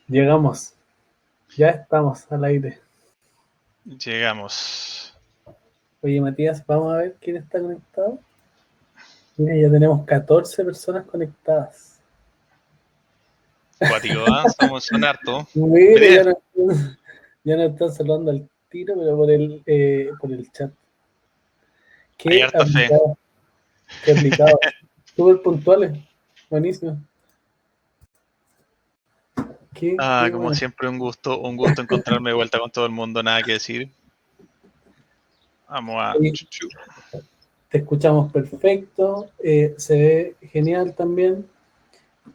Llegamos. Ya estamos al aire. Llegamos. Oye, Matías, vamos a ver quién está conectado. Mira, ya tenemos 14 personas conectadas. Cuático, son harto. Mira, Debería- ya no están saludando al tiro, pero por el chat. Hay Qué harta fe. aplicado, qué aplicado. Súper puntuales. Buenísimo. Qué Como bueno. siempre, un gusto encontrarme de vuelta con todo el mundo, nada que decir. Vamos a. Oye, te escuchamos perfecto. Se ve genial también.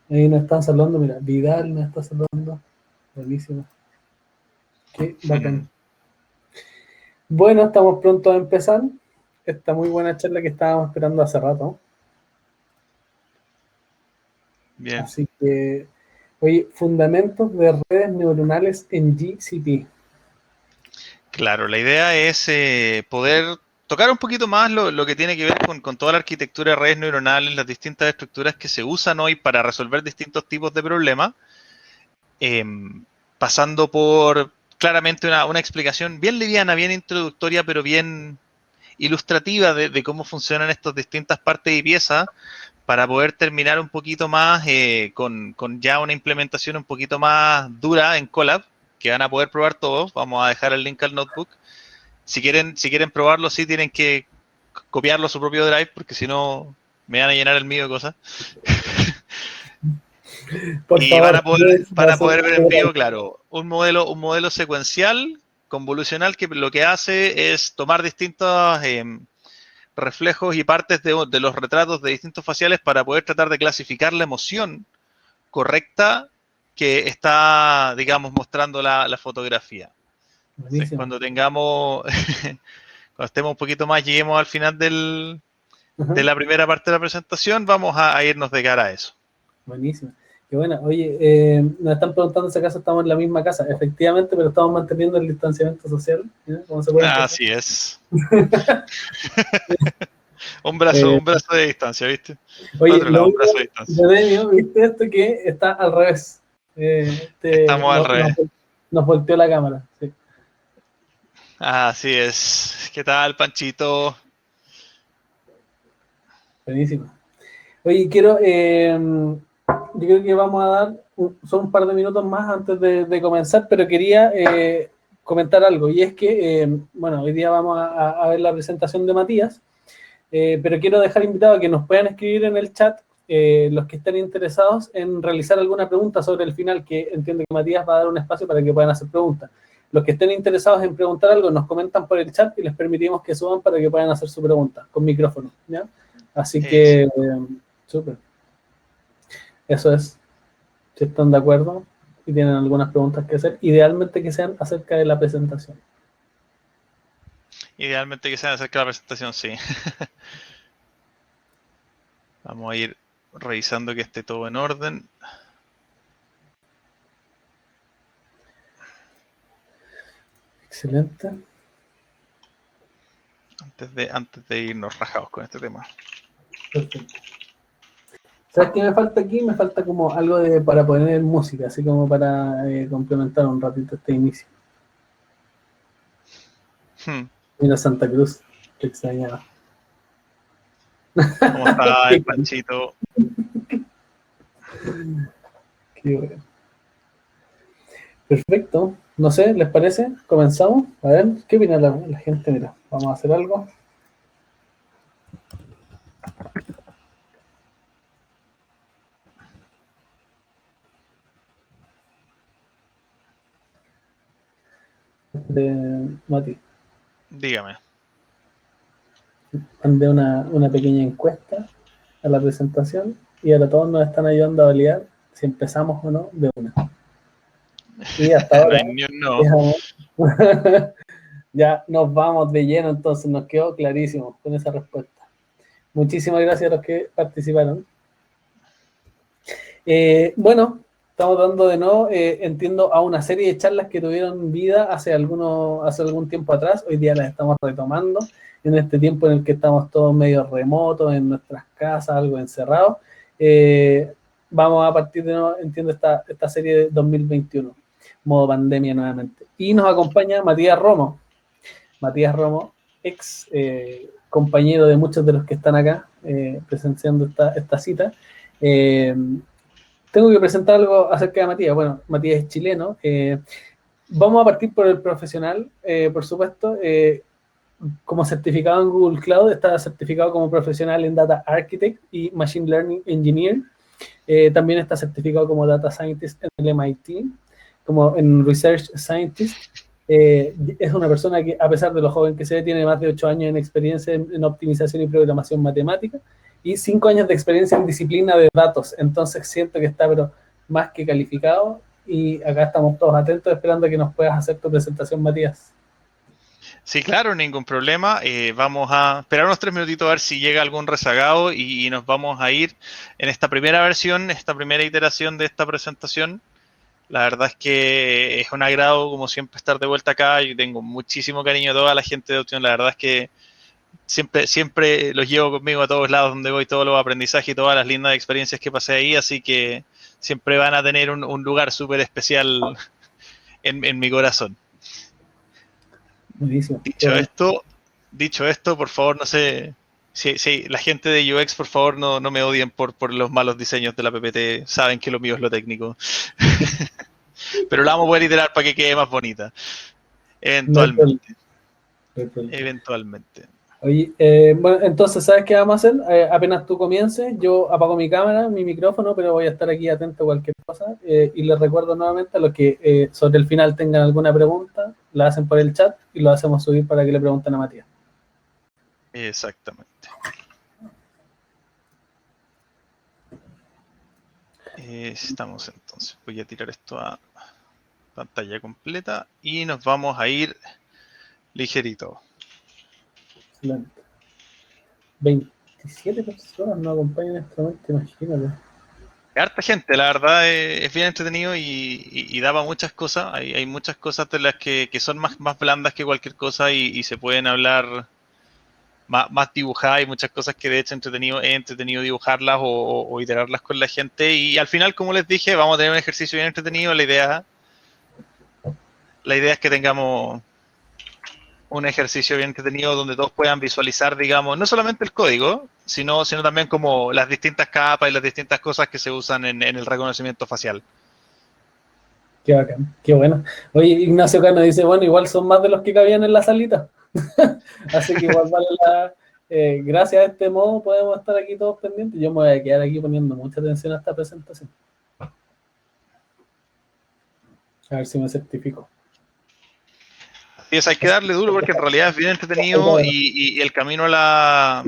Ahí nos están saludando. Mira, Vidal nos está saludando. Buenísimo. Qué bacán. Bueno, estamos pronto a empezar esta muy buena charla que estábamos esperando hace rato. Bien. Así que, oye, fundamentos de redes neuronales en GCP. Claro, la idea es poder tocar un poquito más lo que tiene que ver con toda la arquitectura de redes neuronales, las distintas estructuras que se usan hoy para resolver distintos tipos de problemas, eh, pasando por claramente una explicación bien liviana, bien introductoria, pero bien ilustrativa de cómo funcionan estas distintas partes y piezas para poder terminar un poquito más con ya una implementación un poquito más dura en Colab, que van a poder probar todos. Vamos a dejar el link al notebook. Si quieren probarlo, sí tienen que copiarlo a su propio drive, porque si no me van a llenar el mío de cosas. Por Y favor, van a poder ver en vivo, claro, un modelo secuencial, convolucional, que lo que hace es tomar distintos reflejos y partes de los retratos de distintos faciales para poder tratar de clasificar la emoción correcta que está, digamos, mostrando la fotografía. Entonces, buenísimo. cuando estemos un poquito más, lleguemos al final Ajá, de la primera parte de la presentación, vamos a irnos de cara a eso. buenísimo. Qué bueno. Oye, nos están preguntando si acaso estamos en la misma casa. Efectivamente, pero estamos manteniendo el distanciamiento social. ¿Ya? Como se puede entender. Así es. Eh, Un brazo de distancia, ¿viste? Al Oye, otro lo lado, un único brazo de distancia. de Denio, ¿viste esto que está al revés? Estamos al revés. Nos volteó la cámara. Sí. Así es. ¿Qué tal, Panchito? Buenísimo. Oye, yo creo que vamos a dar, son un par de minutos más antes de comenzar, pero quería comentar algo, y es que, bueno, hoy día vamos a ver la presentación de Matías, pero quiero dejar invitado a que nos puedan escribir en el chat los que estén interesados en realizar alguna pregunta sobre el final, que entiendo que Matías va a dar un espacio para que puedan hacer preguntas. Los que estén interesados en preguntar algo nos comentan por el chat y les permitimos que suban para que puedan hacer su pregunta con micrófono, ¿ya? Así que, súper. Eso es, si están de acuerdo y tienen algunas preguntas que hacer, idealmente que sean acerca de la presentación. Idealmente que sea acerca de la presentación, sí. Vamos a ir revisando que esté todo en orden. Excelente. Antes de irnos rajados con este tema. Perfecto. ¿Sabes qué me falta aquí? Me falta como algo para poner música, así como para complementar un ratito este inicio. Mira Santa Cruz, que extrañaba. ¿Cómo está el Panchito? Qué bueno. Perfecto. No sé, ¿les parece? ¿Comenzamos? A ver, ¿qué opina la gente? Mira, vamos a hacer algo. Mati, Dígame. mandé una pequeña encuesta a la presentación y ahora todos nos están ayudando a validar si empezamos o no de una. Y hasta No ahora hay ni un no. ya nos vamos de lleno, entonces nos quedó clarísimo con esa respuesta. Muchísimas gracias a los que participaron. Bueno, estamos dando de nuevo, entiendo, a una serie de charlas que tuvieron vida hace algún tiempo atrás. Hoy día las estamos retomando en este tiempo en el que estamos todos medio remotos, en nuestras casas, algo encerrados. vamos a partir de nuevo, entiendo, esta serie de 2021, modo pandemia nuevamente. Y nos acompaña Matías Romo. Matías Romo, ex compañero de muchos de los que están acá presenciando esta cita. Tengo que presentar algo acerca de Matías. Bueno, Matías es chileno. Vamos a partir por el profesional, por supuesto. Como certificado en Google Cloud, está certificado como profesional en Data Architect y Machine Learning Engineer. También está certificado como Data Scientist en el MIT, como en Research Scientist. Es una persona que, a pesar de lo joven que se ve, tiene más de 8 años en experiencia en optimización y programación matemática y 5 años de experiencia en disciplina de datos. Entonces siento que está pero más que calificado y acá estamos todos atentos esperando a que nos puedas hacer tu presentación, Matías. Sí, claro, ningún problema. Vamos a esperar unos 3 minutitos a ver si llega algún rezagado y nos vamos a ir en esta primera versión, esta primera iteración de esta presentación. La verdad es que es un agrado, como siempre, estar de vuelta acá. Yo tengo muchísimo cariño a toda la gente de Option. La verdad es que siempre los llevo conmigo a todos lados donde voy, todos los aprendizajes y todas las lindas experiencias que pasé ahí. Así que siempre van a tener un lugar súper especial en mi corazón. Buenísimo. Dicho esto, dicho esto, por favor, no sé, si la gente de UX, por favor, no me odien por los malos diseños de la PPT. Saben que lo mío es lo técnico. Pero la vamos a poder iterar para que quede más bonita. No hay problema. Eventualmente. No hay problema. Eventualmente. Oye, bueno, entonces, ¿sabes qué vamos a hacer? Apenas tú comiences, yo apago mi cámara, mi micrófono, pero voy a estar aquí atento a cualquier cosa. Y les recuerdo nuevamente a los que sobre el final tengan alguna pregunta, la hacen por el chat y lo hacemos subir para que le pregunten a Matías. Exactamente. Estamos entonces. Voy a tirar esto a pantalla completa y nos vamos a ir ligerito. Excelente. 27 personas nos acompañan en este momento, imagínate. Harta gente, la verdad es bien entretenido y da para muchas cosas. Hay muchas cosas de las que son más blandas que cualquier cosa y se pueden hablar más dibujadas. Hay muchas cosas que de hecho es entretenido dibujarlas o iterarlas con la gente. Y al final, como les dije, vamos a tener un ejercicio bien entretenido. La idea es que tengamos un ejercicio bien entretenido donde todos puedan visualizar, digamos, no solamente el código, sino también como las distintas capas y las distintas cosas que se usan en el reconocimiento facial. Qué bacán, qué bueno. Oye, Ignacio Cano dice, bueno, igual son más de los que cabían en la salita. Así que igual vale gracias a este modo podemos estar aquí todos pendientes. Yo me voy a quedar aquí poniendo mucha atención a esta presentación. A ver si me certifico. Y eso hay que darle duro porque en realidad es bien entretenido y el camino a la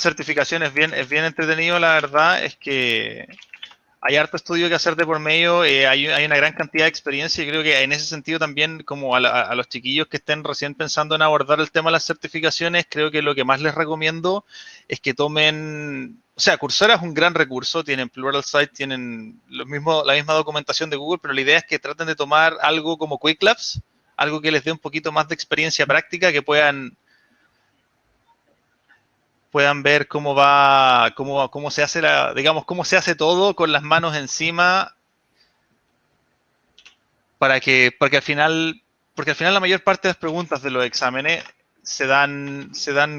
certificación es bien entretenido. La verdad es que hay harto estudio que hacer de por medio, hay una gran cantidad de experiencia y creo que en ese sentido también como a los chiquillos que estén recién pensando en abordar el tema de las certificaciones, creo que lo que más les recomiendo es que tomen, o sea, Coursera es un gran recurso, tienen Pluralsight, tienen la misma documentación de Google, pero la idea es que traten de tomar algo como Quick Labs, algo que les dé un poquito más de experiencia práctica, que puedan ver cómo se hace digamos, cómo se hace todo con las manos encima porque al final la mayor parte de las preguntas de los exámenes se dan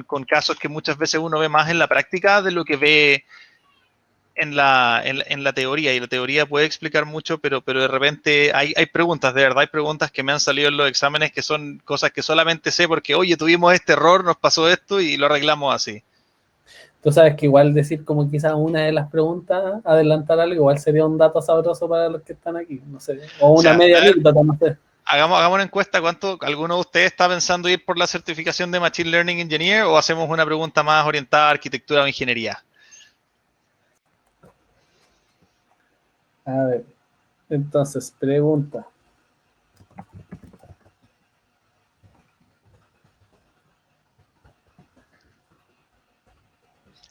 con casos que muchas veces uno ve más en la práctica de lo que ve en la teoría, y la teoría puede explicar mucho, pero de repente hay preguntas, de verdad, hay preguntas que me han salido en los exámenes que son cosas que solamente sé porque, oye, tuvimos este error, nos pasó esto y lo arreglamos así. Tú sabes que igual decir como quizás una de las preguntas, adelantar algo, igual sería un dato sabroso para los que están aquí, no sé, o O una sea, media a ver, anécdota, no sé. hagamos una encuesta. ¿Alguno de ustedes está pensando ir por la certificación de Machine Learning Engineer o hacemos una pregunta más orientada a arquitectura o ingeniería? A ver, entonces, pregunta.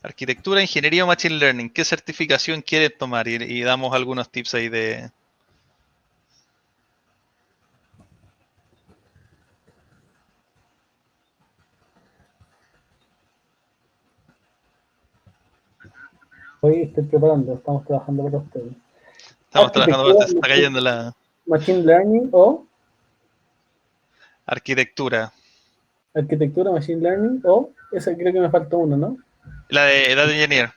Arquitectura, ingeniería o machine learning. ¿Qué certificación quieren tomar? Y damos algunos tips ahí de... Hoy estoy preparando, estamos trabajando para ustedes. Estamos trabajando, Arquitectura, se está cayendo la Machine Learning o arquitectura. arquitectura, Machine Learning o, esa creo que me falta uno, ¿no? La de Data Engineer.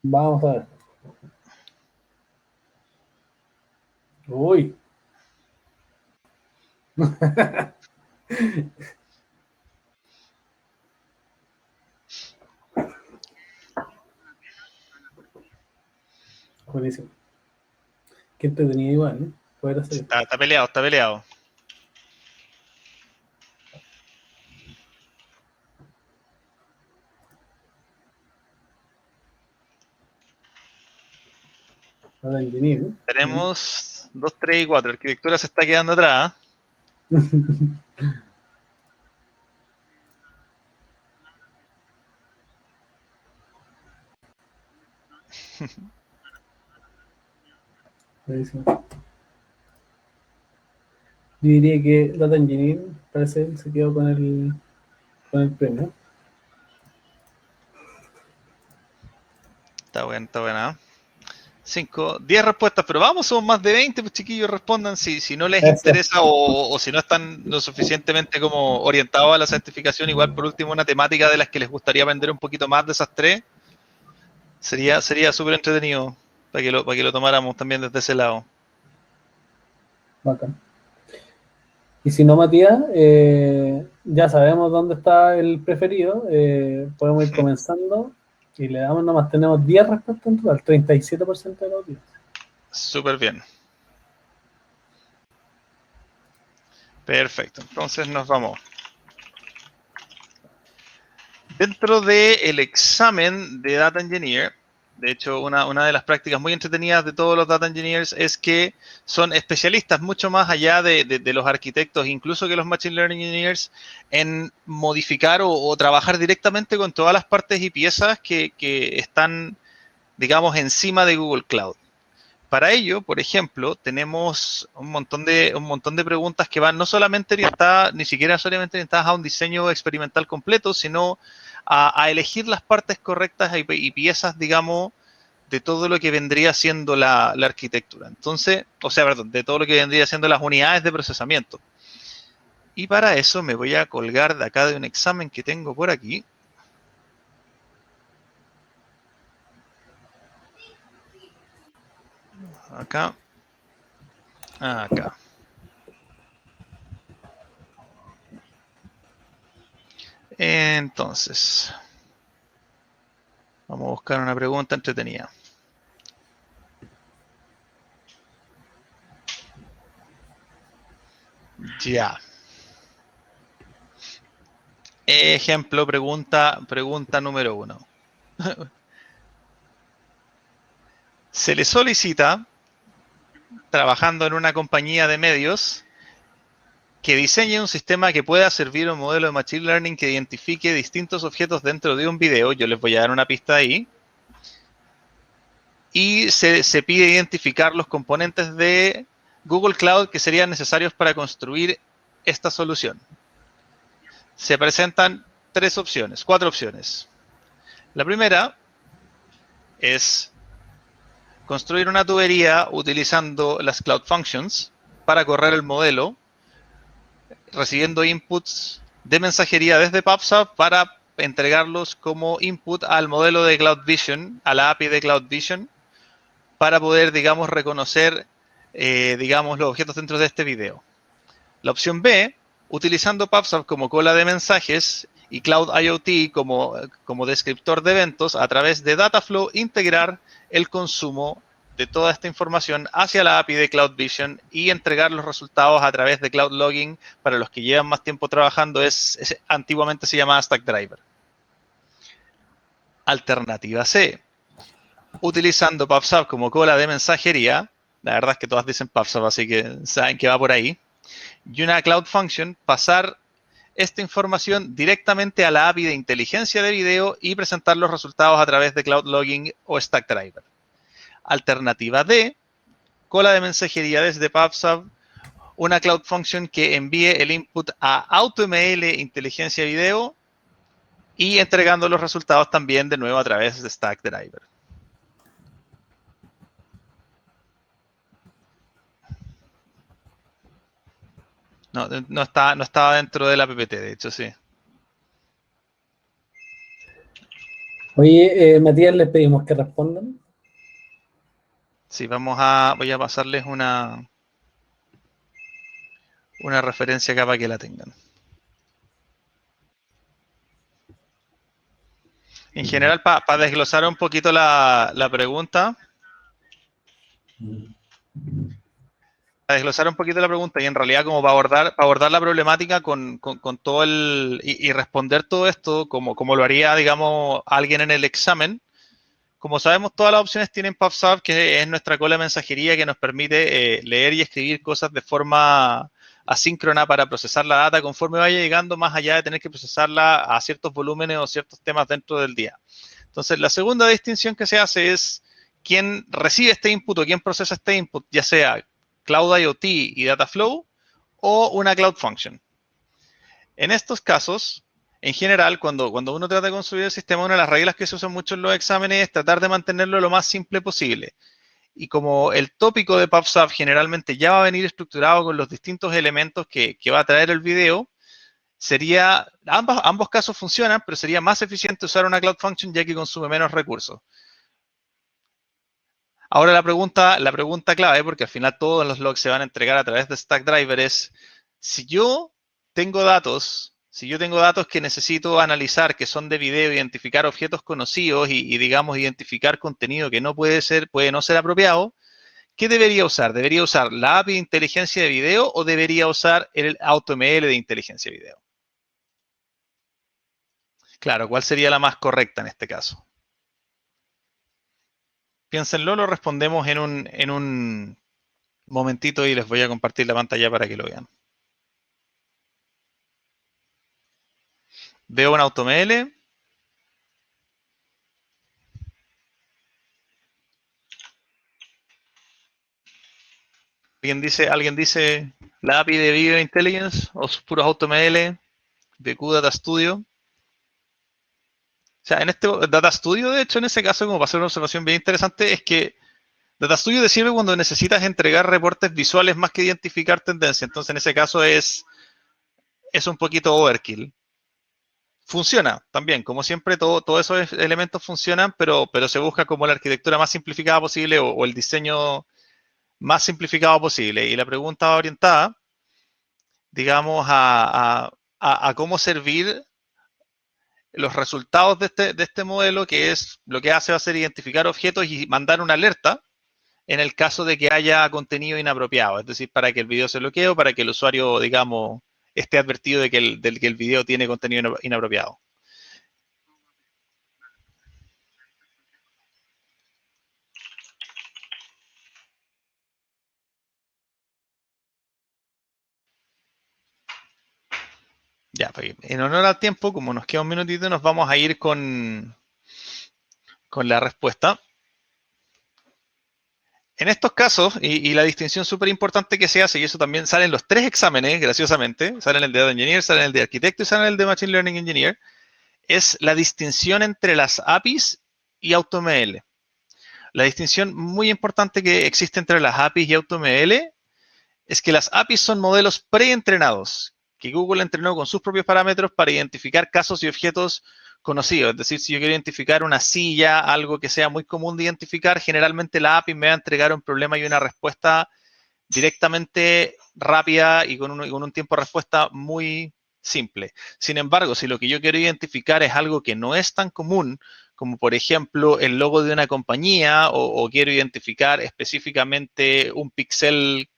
Vamos a ver. Uy. Buenísimo. Qué entretenido igual, ¿no? Poder hacer esto. Está peleado, está peleado. Para el ingeniero. Tenemos 2, 3 y 4. Arquitectura se está quedando atrás. Buenísimo. Yo diría que Data Engineering parece que se quedó con el premio. Está bueno, está buena. 5, 10 respuestas, pero vamos, somos más de 20, pues chiquillos, respondan si no les Eso. interesa o si no están lo suficientemente como orientados a la certificación. Igual, por último, una temática de las que les gustaría aprender un poquito más de esas tres. Sería súper entretenido para que lo tomáramos también desde ese lado. Bacán. Y si no, Matías, ya sabemos dónde está el preferido. Podemos ir comenzando y le damos nomás. Tenemos 10 respuestas en total, 37% de los días. Súper bien. Perfecto. Entonces nos vamos. Dentro del examen de Data Engineer, de hecho, una de las prácticas muy entretenidas de todos los Data Engineers es que son especialistas mucho más allá de los arquitectos, incluso que los Machine Learning Engineers, en modificar o trabajar directamente con todas las partes y piezas que están, digamos, encima de Google Cloud. Para ello, por ejemplo, tenemos un montón de preguntas que van no solamente orientadas, ni siquiera solamente orientadas a un diseño experimental completo, sino a elegir las partes correctas y piezas, digamos, de todo lo que vendría siendo la arquitectura. Entonces, o sea, perdón, de todo lo que vendría siendo las unidades de procesamiento. Y para eso me voy a colgar de acá de un examen que tengo por aquí. Acá. Acá. Entonces, vamos a buscar una pregunta entretenida. Ya. Ejemplo, pregunta número 1. Se le solicita, trabajando en una compañía de medios, que diseñe un sistema que pueda servir un modelo de Machine Learning que identifique distintos objetos dentro de un video. Yo les voy a dar una pista ahí. Y se pide identificar los componentes de Google Cloud que serían necesarios para construir esta solución. Se presentan 4 opciones. La primera es construir una tubería utilizando las Cloud Functions para correr el modelo, recibiendo inputs de mensajería desde PubSub para entregarlos como input al modelo de Cloud Vision, a la API de Cloud Vision, para poder, digamos, reconocer, digamos, los objetos dentro de este video. La opción B, utilizando PubSub como cola de mensajes y Cloud IoT como descriptor de eventos, a través de Dataflow integrar el consumo de toda esta información hacia la API de Cloud Vision y entregar los resultados a través de Cloud Logging. Para los que llevan más tiempo trabajando, antiguamente se llamaba Stackdriver. Alternativa C, utilizando PubSub como cola de mensajería. La verdad es que todas dicen PubSub, así que saben que va por ahí. Y una Cloud Function, pasar esta información directamente a la API de inteligencia de video y presentar los resultados a través de Cloud Logging o Stackdriver. Alternativa D, cola de mensajería desde PubSub una Cloud Function que envíe el input a AutoML inteligencia video y entregando los resultados también de nuevo a través de Stackdriver. No estaba dentro de la PPT, de hecho, sí. Oye, Matías, les pedimos que respondan. Sí, voy a pasarles una referencia acá para que la tengan. En general, para desglosar un poquito la pregunta, y en realidad como para abordar la problemática con todo y responder todo esto como lo haría, digamos, alguien en el examen. Como sabemos, todas las opciones tienen PubSub, que es nuestra cola de mensajería que nos permite leer y escribir cosas de forma asíncrona para procesar la data conforme vaya llegando, más allá de tener que procesarla a ciertos volúmenes o ciertos temas dentro del día. Entonces, la segunda distinción que se hace es quién recibe este input o quién procesa este input, ya sea Cloud IoT y Dataflow o una Cloud Function. En estos casos, en general, cuando uno trata de construir el sistema, una de las reglas que se usan mucho en los exámenes es tratar de mantenerlo lo más simple posible. Y como el tópico de PubSub generalmente ya va a venir estructurado con los distintos elementos que va a traer el video, ambos casos funcionan, pero sería más eficiente usar una Cloud Function ya que consume menos recursos. Ahora la pregunta clave, porque al final todos los logs se van a entregar a través de Stackdriver, es si yo tengo datos que necesito analizar, que son de video, identificar objetos conocidos y digamos, identificar contenido que puede no ser apropiado, ¿qué debería usar? ¿Debería usar la API de inteligencia de video o debería usar el AutoML de inteligencia de video? Claro, ¿cuál sería la más correcta en este caso? Piénsenlo, lo respondemos en un momentito y les voy a compartir la pantalla para que lo vean. Veo un AutoML. Alguien dice la API de Video Intelligence o sus puros AutoML de QData Studio. O sea, en este Data Studio, de hecho, en ese caso, como para hacer una observación bien interesante, es que Data Studio te sirve cuando necesitas entregar reportes visuales más que identificar tendencia. Entonces, en ese caso es un poquito overkill. Funciona también, como siempre, todos esos elementos funcionan, pero se busca como la arquitectura más simplificada posible o el diseño más simplificado posible. Y la pregunta va orientada, digamos, a cómo servir los resultados de este modelo, que es lo que hace va a ser identificar objetos y mandar una alerta en el caso de que haya contenido inapropiado, es decir, para que el video se bloquee o para que el usuario, digamos, esté advertido de que el video tiene contenido inapropiado. Ya, pues, en honor al tiempo, como nos queda un minutito, nos vamos a ir con la respuesta. En estos casos, y la distinción súper importante que se hace, y eso también sale en los tres exámenes, graciosamente, sale en el de Data Engineer, sale en el de Arquitecto y sale en el de Machine Learning Engineer, es la distinción entre las APIs y AutoML. La distinción muy importante que existe entre las APIs y AutoML es que las APIs son modelos preentrenados, que Google entrenó con sus propios parámetros para identificar casos y objetos conocidos. Es decir, si yo quiero identificar una silla, algo que sea muy común de identificar, generalmente la API me va a entregar un problema y una respuesta directamente rápida y con un tiempo de respuesta muy simple. Sin embargo, si lo que yo quiero identificar es algo que no es tan común, como por ejemplo el logo de una compañía, o quiero identificar específicamente un píxel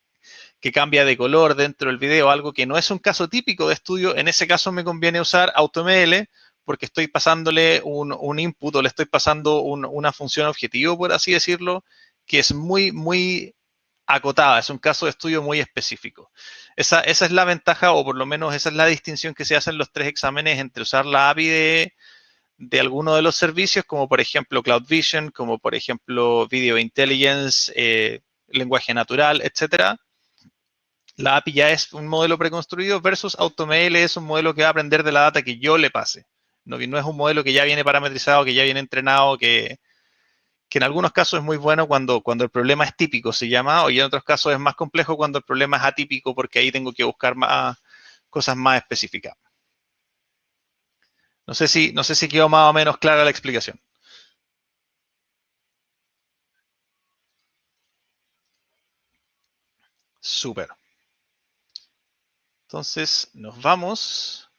que cambia de color dentro del video, algo que no es un caso típico de estudio, en ese caso me conviene usar AutoML porque estoy pasándole un input o le estoy pasando una función objetivo, por así decirlo, que es muy, muy acotada, es un caso de estudio muy específico. Esa es la ventaja, o por lo menos esa es la distinción que se hace en los tres exámenes entre usar la API de alguno de los servicios, como por ejemplo Cloud Vision, como por ejemplo Video Intelligence, lenguaje natural, etcétera, La API ya es un modelo preconstruido versus AutoML es un modelo que va a aprender de la data que yo le pase. No, no es un modelo que ya viene parametrizado, que ya viene entrenado, que en algunos casos es muy bueno cuando el problema es típico, se llama, y en otros casos es más complejo cuando el problema es atípico, porque ahí tengo que buscar más, cosas más específicas. No sé si quedó más o menos clara la explicación. Súper. Entonces, nos vamos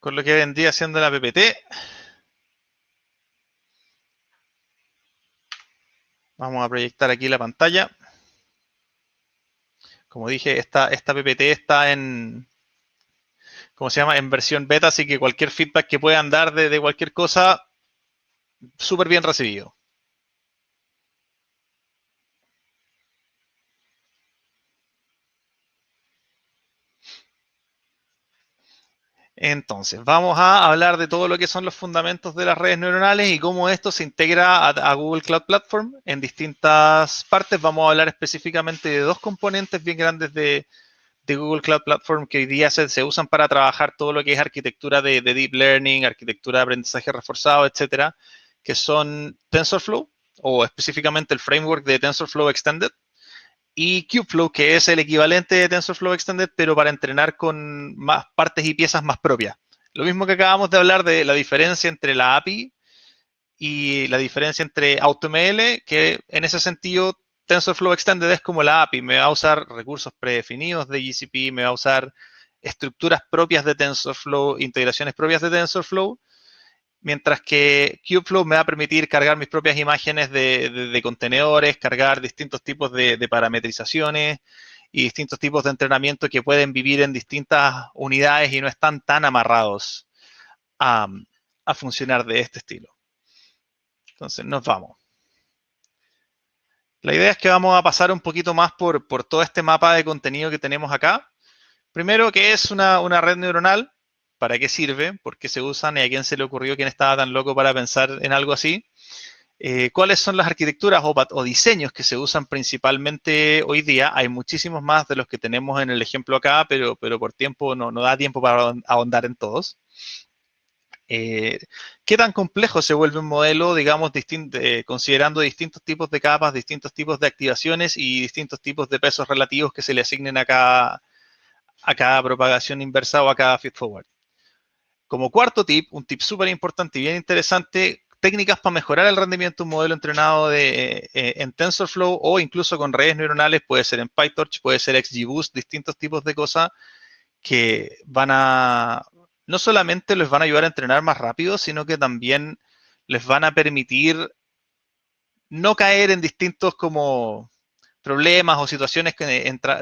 con lo que vendría siendo la PPT. Vamos a proyectar aquí la pantalla. Como dije, esta PPT está en, ¿cómo se llama? En versión beta, así que cualquier feedback que puedan dar de cualquier cosa, súper bien recibido. Entonces, vamos a hablar de todo lo que son los fundamentos de las redes neuronales y cómo esto se integra a Google Cloud Platform en distintas partes. Vamos a hablar específicamente de dos componentes bien grandes de Google Cloud Platform que hoy día se usan para trabajar todo lo que es arquitectura de Deep Learning, arquitectura de aprendizaje reforzado, etcétera, que son TensorFlow o específicamente el framework de TensorFlow Extended y Kubeflow, que es el equivalente de TensorFlow Extended, pero para entrenar con más partes y piezas más propias. Lo mismo que acabamos de hablar de la diferencia entre la API y la diferencia entre AutoML, que en ese sentido TensorFlow Extended es como la API, me va a usar recursos predefinidos de GCP, me va a usar estructuras propias de TensorFlow, integraciones propias de TensorFlow, mientras que Kubeflow me va a permitir cargar mis propias imágenes de contenedores, cargar distintos tipos de parametrizaciones y distintos tipos de entrenamiento que pueden vivir en distintas unidades y no están tan amarrados a, a funcionar de este estilo. Entonces, nos vamos. La idea es que vamos a pasar un poquito más por todo este mapa de contenido que tenemos acá. Primero, ¿qué es una red neuronal? ¿Para qué sirve? ¿Por qué se usan? ¿Y a quién se le ocurrió? ¿Quién estaba tan loco para pensar en algo así? ¿Cuáles son las arquitecturas o diseños que se usan principalmente hoy día? Hay muchísimos más de los que tenemos en el ejemplo acá, pero por tiempo no da tiempo para ahondar en todos. ¿Qué tan complejo se vuelve un modelo, digamos, considerando distintos tipos de capas, distintos tipos de activaciones y distintos tipos de pesos relativos que se le asignen a cada propagación inversa o a cada feedforward? Como cuarto tip, un tip súper importante y bien interesante, técnicas para mejorar el rendimiento de un modelo entrenado en TensorFlow o incluso con redes neuronales, puede ser en PyTorch, puede ser XGBoost, distintos tipos de cosas que no solamente les van a ayudar a entrenar más rápido, sino que también les van a permitir no caer en distintos como problemas o situaciones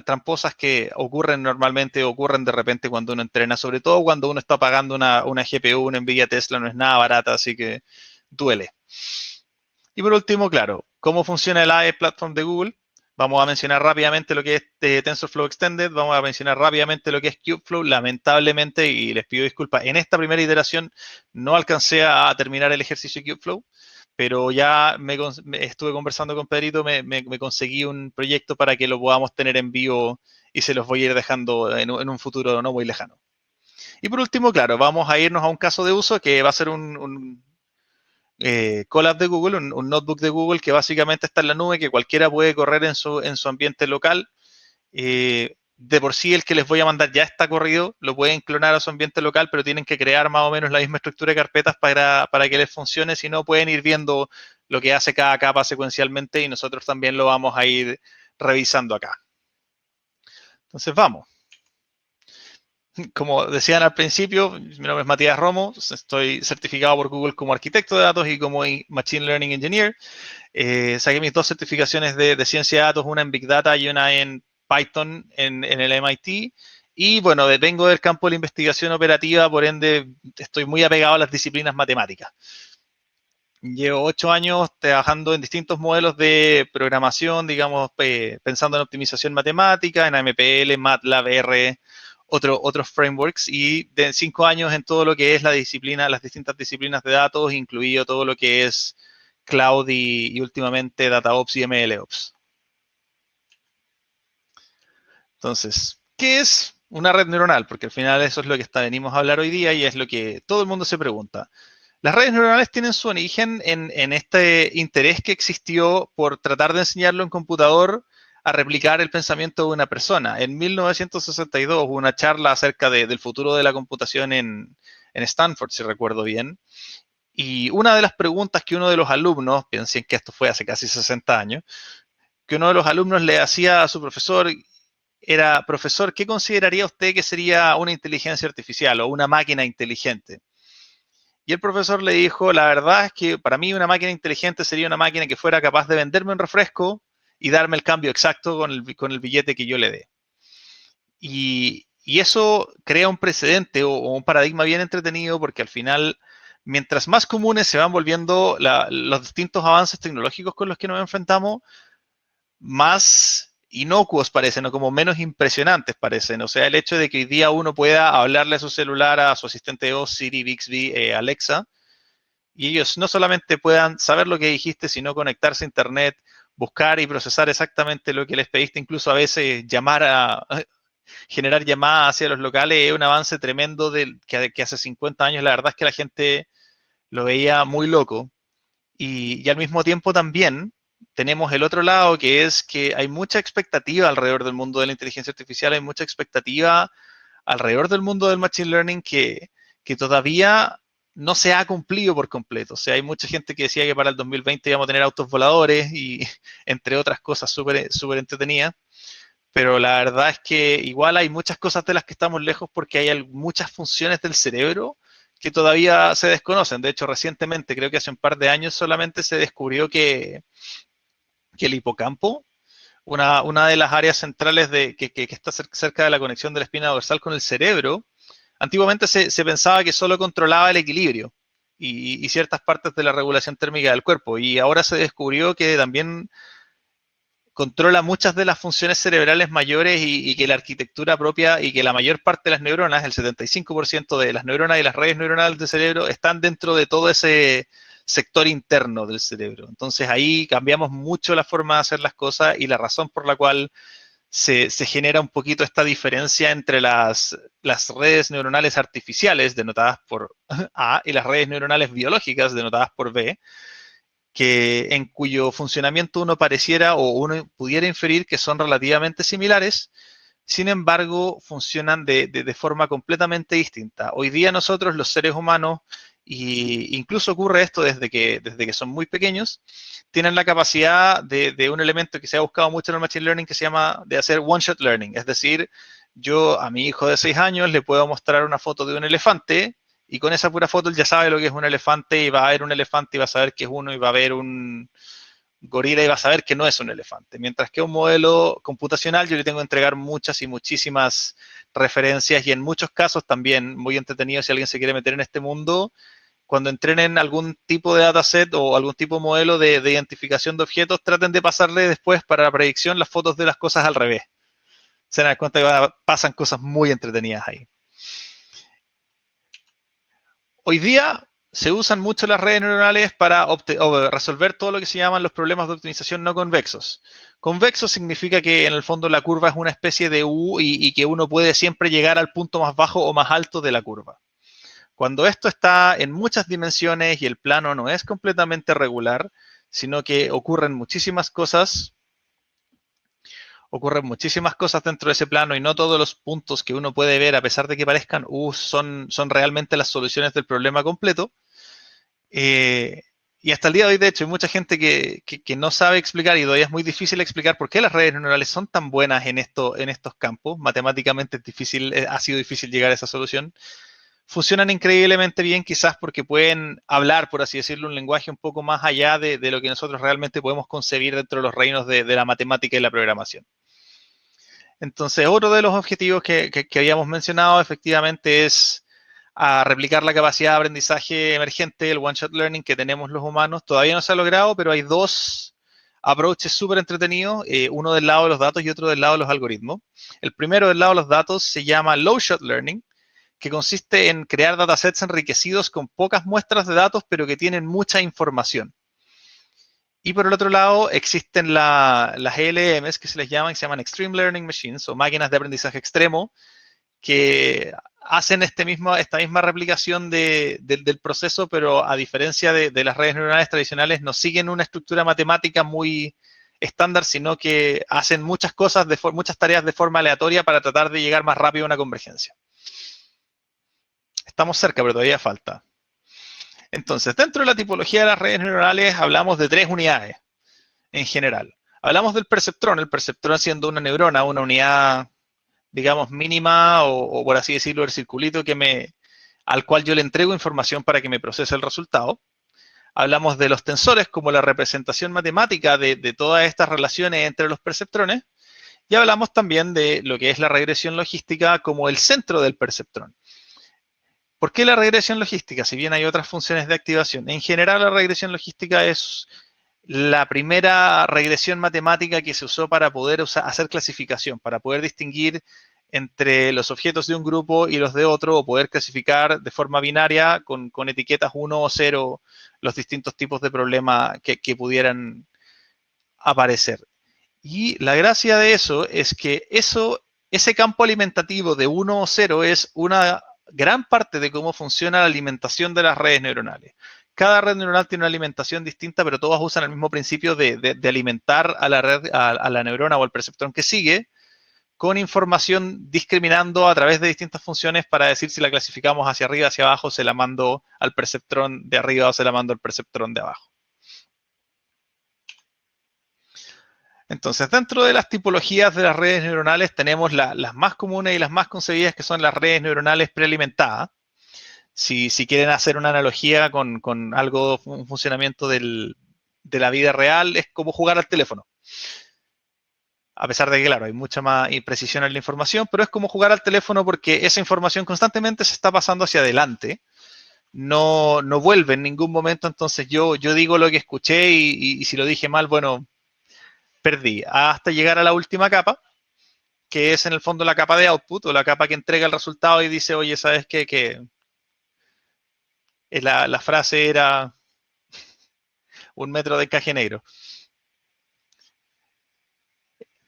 tramposas que ocurren normalmente, ocurren de repente cuando uno entrena, sobre todo cuando uno está pagando una GPU, una Nvidia Tesla, no es nada barata, así que duele. Y por último, claro, ¿cómo funciona el AI Platform de Google? Vamos a mencionar rápidamente lo que es TensorFlow Extended, vamos a mencionar rápidamente lo que es Kubeflow. Lamentablemente, y les pido disculpas, en esta primera iteración no alcancé a terminar el ejercicio de Kubeflow, pero ya estuve conversando con Pedrito, me conseguí un proyecto para que lo podamos tener en vivo y se los voy a ir dejando en un futuro no muy lejano. Y por último, claro, vamos a irnos a un caso de uso que va a ser un Colab de Google, un notebook de Google que básicamente está en la nube, que cualquiera puede correr en su ambiente local. De por sí el que les voy a mandar ya está corrido, lo pueden clonar a su ambiente local, pero tienen que crear más o menos la misma estructura de carpetas para que les funcione, si no pueden ir viendo lo que hace cada capa secuencialmente y nosotros también lo vamos a ir revisando acá. Entonces vamos. Como decían al principio, mi nombre es Matías Romo, estoy certificado por Google como arquitecto de datos y como Machine Learning Engineer. Saqué mis dos certificaciones de ciencia de datos, una en Big Data y una en Python en el MIT. Y bueno, vengo del campo de la investigación operativa, por ende estoy muy apegado a las disciplinas matemáticas. Llevo 8 años trabajando en distintos modelos de programación, digamos, pensando en optimización matemática, en AMPL, MATLAB, R, otros frameworks, y de 5 años en todo lo que es la disciplina, las distintas disciplinas de datos, incluido todo lo que es cloud y últimamente DataOps y MLOps. Entonces, ¿qué es una red neuronal? Porque al final eso es lo que venimos a hablar hoy día y es lo que todo el mundo se pregunta. Las redes neuronales tienen su origen en este interés que existió por tratar de enseñarlo en computador a replicar el pensamiento de una persona. En 1962 hubo una charla acerca del futuro de la computación en Stanford, si recuerdo bien. Y una de las preguntas que uno de los alumnos, piensen que esto fue hace casi 60 años, que uno de los alumnos le hacía a su profesor era: profesor, ¿qué consideraría usted que sería una inteligencia artificial o una máquina inteligente? Y el profesor le dijo: la verdad es que para mí una máquina inteligente sería una máquina que fuera capaz de venderme un refresco y darme el cambio exacto con el billete que yo le dé. Y eso crea un precedente o un paradigma bien entretenido, porque al final, mientras más comunes se van volviendo los distintos avances tecnológicos con los que nos enfrentamos, más inocuos parecen o como menos impresionantes parecen. O sea, el hecho de que hoy día uno pueda hablarle a su celular, a su asistente de voz, Siri, Bixby, Alexa, y ellos no solamente puedan saber lo que dijiste, sino conectarse a internet, buscar y procesar exactamente lo que les pediste, incluso a veces generar llamadas hacia los locales, es un avance tremendo que hace 50 años la verdad es que la gente lo veía muy loco. Y al mismo tiempo también tenemos el otro lado, que es que hay mucha expectativa alrededor del mundo de la inteligencia artificial, hay mucha expectativa alrededor del mundo del machine learning que todavía no se ha cumplido por completo. O sea, hay mucha gente que decía que para el 2020 íbamos a tener autos voladores y entre otras cosas súper entretenidas. Pero la verdad es que igual hay muchas cosas de las que estamos lejos porque hay muchas funciones del cerebro que todavía se desconocen. De hecho, recientemente, creo que hace un par de años solamente se descubrió que el hipocampo, una de las áreas centrales que está cerca de la conexión de la espina dorsal con el cerebro, antiguamente se pensaba que solo controlaba el equilibrio y ciertas partes de la regulación térmica del cuerpo. Y ahora se descubrió que también controla muchas de las funciones cerebrales mayores y que la arquitectura propia y que la mayor parte de las neuronas, el 75% de las neuronas y las redes neuronales del cerebro, están dentro de todo ese sector interno del cerebro. Entonces ahí cambiamos mucho la forma de hacer las cosas y la razón por la cual se genera un poquito esta diferencia entre las redes neuronales artificiales denotadas por A y las redes neuronales biológicas denotadas por B, en cuyo funcionamiento uno pareciera o uno pudiera inferir que son relativamente similares. Sin embargo, funcionan de forma completamente distinta. Hoy día nosotros, los seres humanos, y incluso ocurre esto desde que son muy pequeños, tienen la capacidad de un elemento que se ha buscado mucho en el Machine Learning que se llama de hacer one-shot learning. Es decir, yo a mi hijo de 6 años le puedo mostrar una foto de un elefante y con esa pura foto él ya sabe lo que es un elefante y va a ver un elefante y va a saber que es uno y va a ver un gorila y va a saber que no es un elefante. Mientras que un modelo computacional yo le tengo que entregar muchas y muchísimas referencias y en muchos casos también muy entretenido si alguien se quiere meter en este mundo. Cuando entrenen algún tipo de dataset o algún tipo de modelo de identificación de objetos, traten de pasarle después para la predicción las fotos de las cosas al revés. Se dan cuenta que pasan cosas muy entretenidas ahí. Hoy día se usan mucho las redes neuronales para resolver todo lo que se llaman los problemas de optimización no convexos. Convexo significa que en el fondo la curva es una especie de U y que uno puede siempre llegar al punto más bajo o más alto de la curva. Cuando esto está en muchas dimensiones y el plano no es completamente regular, sino que ocurren muchísimas cosas dentro de ese plano y no todos los puntos que uno puede ver, a pesar de que parezcan son realmente las soluciones del problema completo. Y hasta el día de hoy, de hecho, hay mucha gente que no sabe explicar y todavía es muy difícil explicar por qué las redes neuronales son tan buenas en estos campos. Matemáticamente ha sido difícil llegar a esa solución. Funcionan increíblemente bien, quizás porque pueden hablar, por así decirlo, un lenguaje un poco más allá de lo que nosotros realmente podemos concebir dentro de los reinos de la matemática y la programación. Entonces, otro de los objetivos que habíamos mencionado efectivamente es a replicar la capacidad de aprendizaje emergente, el one-shot learning que tenemos los humanos. Todavía no se ha logrado, pero hay dos approaches súper entretenidos, uno del lado de los datos y otro del lado de los algoritmos. El primero del lado de los datos se llama low-shot learning, que consiste en crear datasets enriquecidos con pocas muestras de datos, pero que tienen mucha información. Y por el otro lado, existen las LMs que se llaman Extreme Learning Machines, o máquinas de aprendizaje extremo, que hacen esta misma replicación del proceso, pero a diferencia de las redes neuronales tradicionales, no siguen una estructura matemática muy estándar, sino que hacen muchas cosas, muchas tareas de forma aleatoria para tratar de llegar más rápido a una convergencia. Estamos cerca, pero todavía falta. Entonces, dentro de la tipología de las redes neuronales hablamos de 3 unidades en general. Hablamos del perceptrón, el perceptrón siendo una neurona, una unidad, digamos, mínima o por así decirlo, el circulito al cual yo le entrego información para que me procese el resultado. Hablamos de los tensores como la representación matemática de todas estas relaciones entre los perceptrones. Y hablamos también de lo que es la regresión logística como el centro del perceptrón. ¿Por qué la regresión logística? Si bien hay otras funciones de activación. En general, la regresión logística es la primera regresión matemática que se usó para poder hacer clasificación, para poder distinguir entre los objetos de un grupo y los de otro, o poder clasificar de forma binaria con etiquetas 1 o 0 los distintos tipos de problemas que pudieran aparecer. Y la gracia de eso es que ese campo alimentativo de 1 o 0 es una gran parte de cómo funciona la alimentación de las redes neuronales. Cada red neuronal tiene una alimentación distinta, pero todas usan el mismo principio de alimentar a la red, a la neurona o al perceptrón que sigue, con información discriminando a través de distintas funciones para decir si la clasificamos hacia arriba, hacia abajo, se la mando al perceptrón de arriba o se la mando al perceptrón de abajo. Entonces, dentro de las tipologías de las redes neuronales tenemos las más comunes y las más concebidas, que son las redes neuronales prealimentadas. Si quieren hacer una analogía con algo, un funcionamiento de la vida real, es como jugar al teléfono. A pesar de que, claro, hay mucha más imprecisión en la información, pero es como jugar al teléfono porque esa información constantemente se está pasando hacia adelante. No vuelve en ningún momento, entonces yo digo lo que escuché y si lo dije mal, bueno, perdí. Hasta llegar a la última capa, que es en el fondo la capa de output o la capa que entrega el resultado y dice, oye, ¿sabes qué? Que la frase era 1 metro de encaje negro.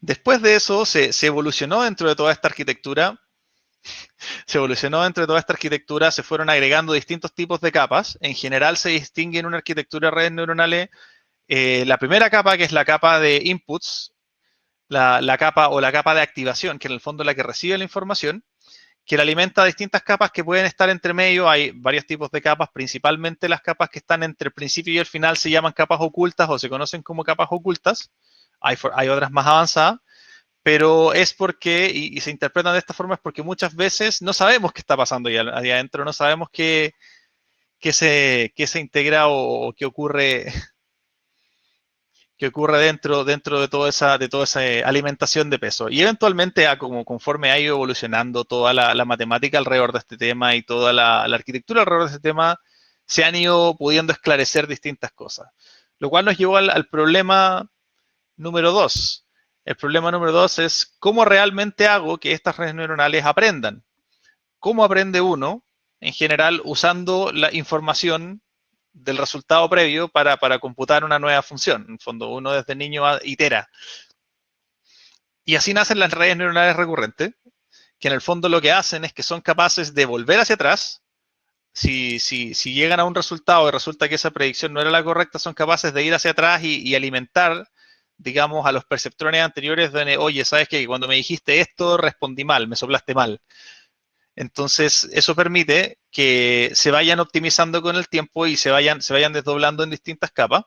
Después de eso se evolucionó dentro de toda esta arquitectura. Se fueron agregando distintos tipos de capas. En general se distingue en una arquitectura de redes neuronales la primera capa, que es la capa de inputs, la capa de activación, que en el fondo es la que recibe la información, que la alimenta a distintas capas que pueden estar entre medio. Hay varios tipos de capas, principalmente las capas que están entre el principio y el final se llaman capas ocultas o se conocen como capas ocultas. Hay otras más avanzadas, pero es porque, y se interpretan de esta forma, es porque muchas veces no sabemos qué está pasando ahí adentro, no sabemos qué se integra o qué ocurre dentro de toda esa alimentación de peso. Y eventualmente, conforme ha ido evolucionando toda la matemática alrededor de este tema y toda la arquitectura alrededor de este tema, se han ido pudiendo esclarecer distintas cosas. Lo cual nos llevó al problema número 2. El problema número 2 es cómo realmente hago que estas redes neuronales aprendan. ¿Cómo aprende uno? En general, usando la información del resultado previo para computar una nueva función. En el fondo, uno desde niño itera. Y así nacen las redes neuronales recurrentes, que en el fondo lo que hacen es que son capaces de volver hacia atrás. Si llegan a un resultado y resulta que esa predicción no era la correcta, son capaces de ir hacia atrás y alimentar, digamos, a los perceptrones anteriores de, oye, ¿sabes qué? Cuando me dijiste esto, respondí mal, me soplaste mal. Entonces, eso permite que se vayan optimizando con el tiempo y se vayan desdoblando en distintas capas.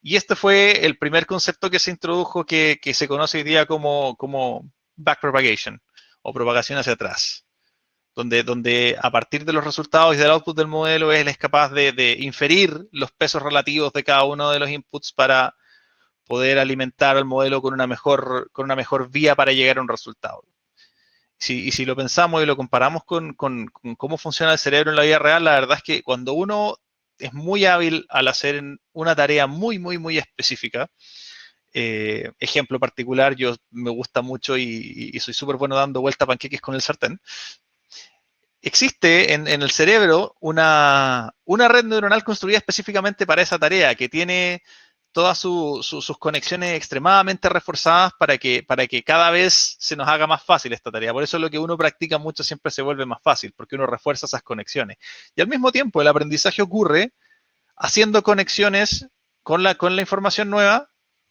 Y este fue el primer concepto que se introdujo que se conoce hoy día como backpropagation o propagación hacia atrás, donde a partir de los resultados y del output del modelo él es capaz de inferir los pesos relativos de cada uno de los inputs para poder alimentar al modelo con una mejor vía para llegar a un resultado. Y si lo pensamos y lo comparamos con cómo funciona el cerebro en la vida real, la verdad es que cuando uno es muy hábil al hacer una tarea muy, muy, muy específica, ejemplo particular, yo me gusta mucho y soy súper bueno dando vuelta a panqueques con el sartén. Existe en el cerebro una red neuronal construida específicamente para esa tarea, que tiene todas sus conexiones extremadamente reforzadas para que cada vez se nos haga más fácil esta tarea. Por eso lo que uno practica mucho siempre se vuelve más fácil, porque uno refuerza esas conexiones. Y al mismo tiempo el aprendizaje ocurre haciendo conexiones con la información nueva,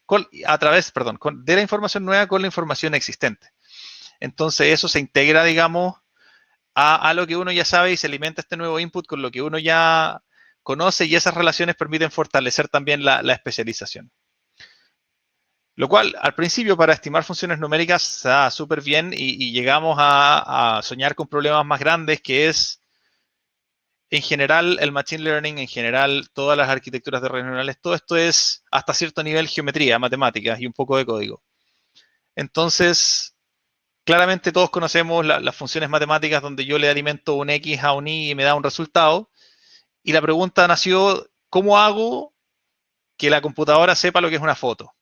de la información nueva con la información existente. Entonces eso se integra, digamos, a lo que uno ya sabe y se alimenta este nuevo input con lo que uno ya conoce, y esas relaciones permiten fortalecer también la especialización. Lo cual, al principio, para estimar funciones numéricas está súper bien y llegamos a soñar con problemas más grandes, que es, en general, el Machine Learning, en general, todas las arquitecturas de redes neuronales, todo esto es hasta cierto nivel geometría, matemáticas y un poco de código. Entonces, claramente todos conocemos las funciones matemáticas donde yo le alimento un X a un Y y me da un resultado. Y la pregunta nació, ¿cómo hago que la computadora sepa lo que es una foto?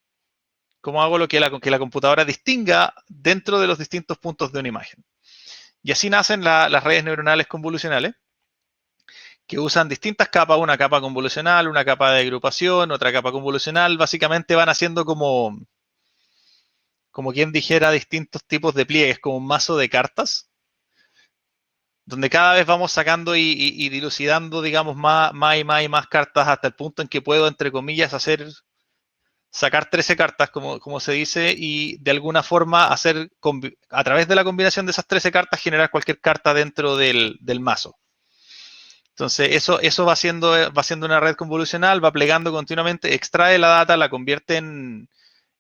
¿Cómo hago que la computadora distinga dentro de los distintos puntos de una imagen? Y así nacen las redes neuronales convolucionales, que usan distintas capas, una capa convolucional, una capa de agrupación, otra capa convolucional. Básicamente van haciendo como quien dijera distintos tipos de pliegues, como un mazo de cartas, donde cada vez vamos sacando y dilucidando, digamos, más y más cartas hasta el punto en que puedo, entre comillas, sacar 13 cartas, como se dice, y de alguna forma a través de la combinación de esas 13 cartas, generar cualquier carta dentro del mazo. Entonces, eso va siendo una red convolucional, va plegando continuamente, extrae la data, la convierte en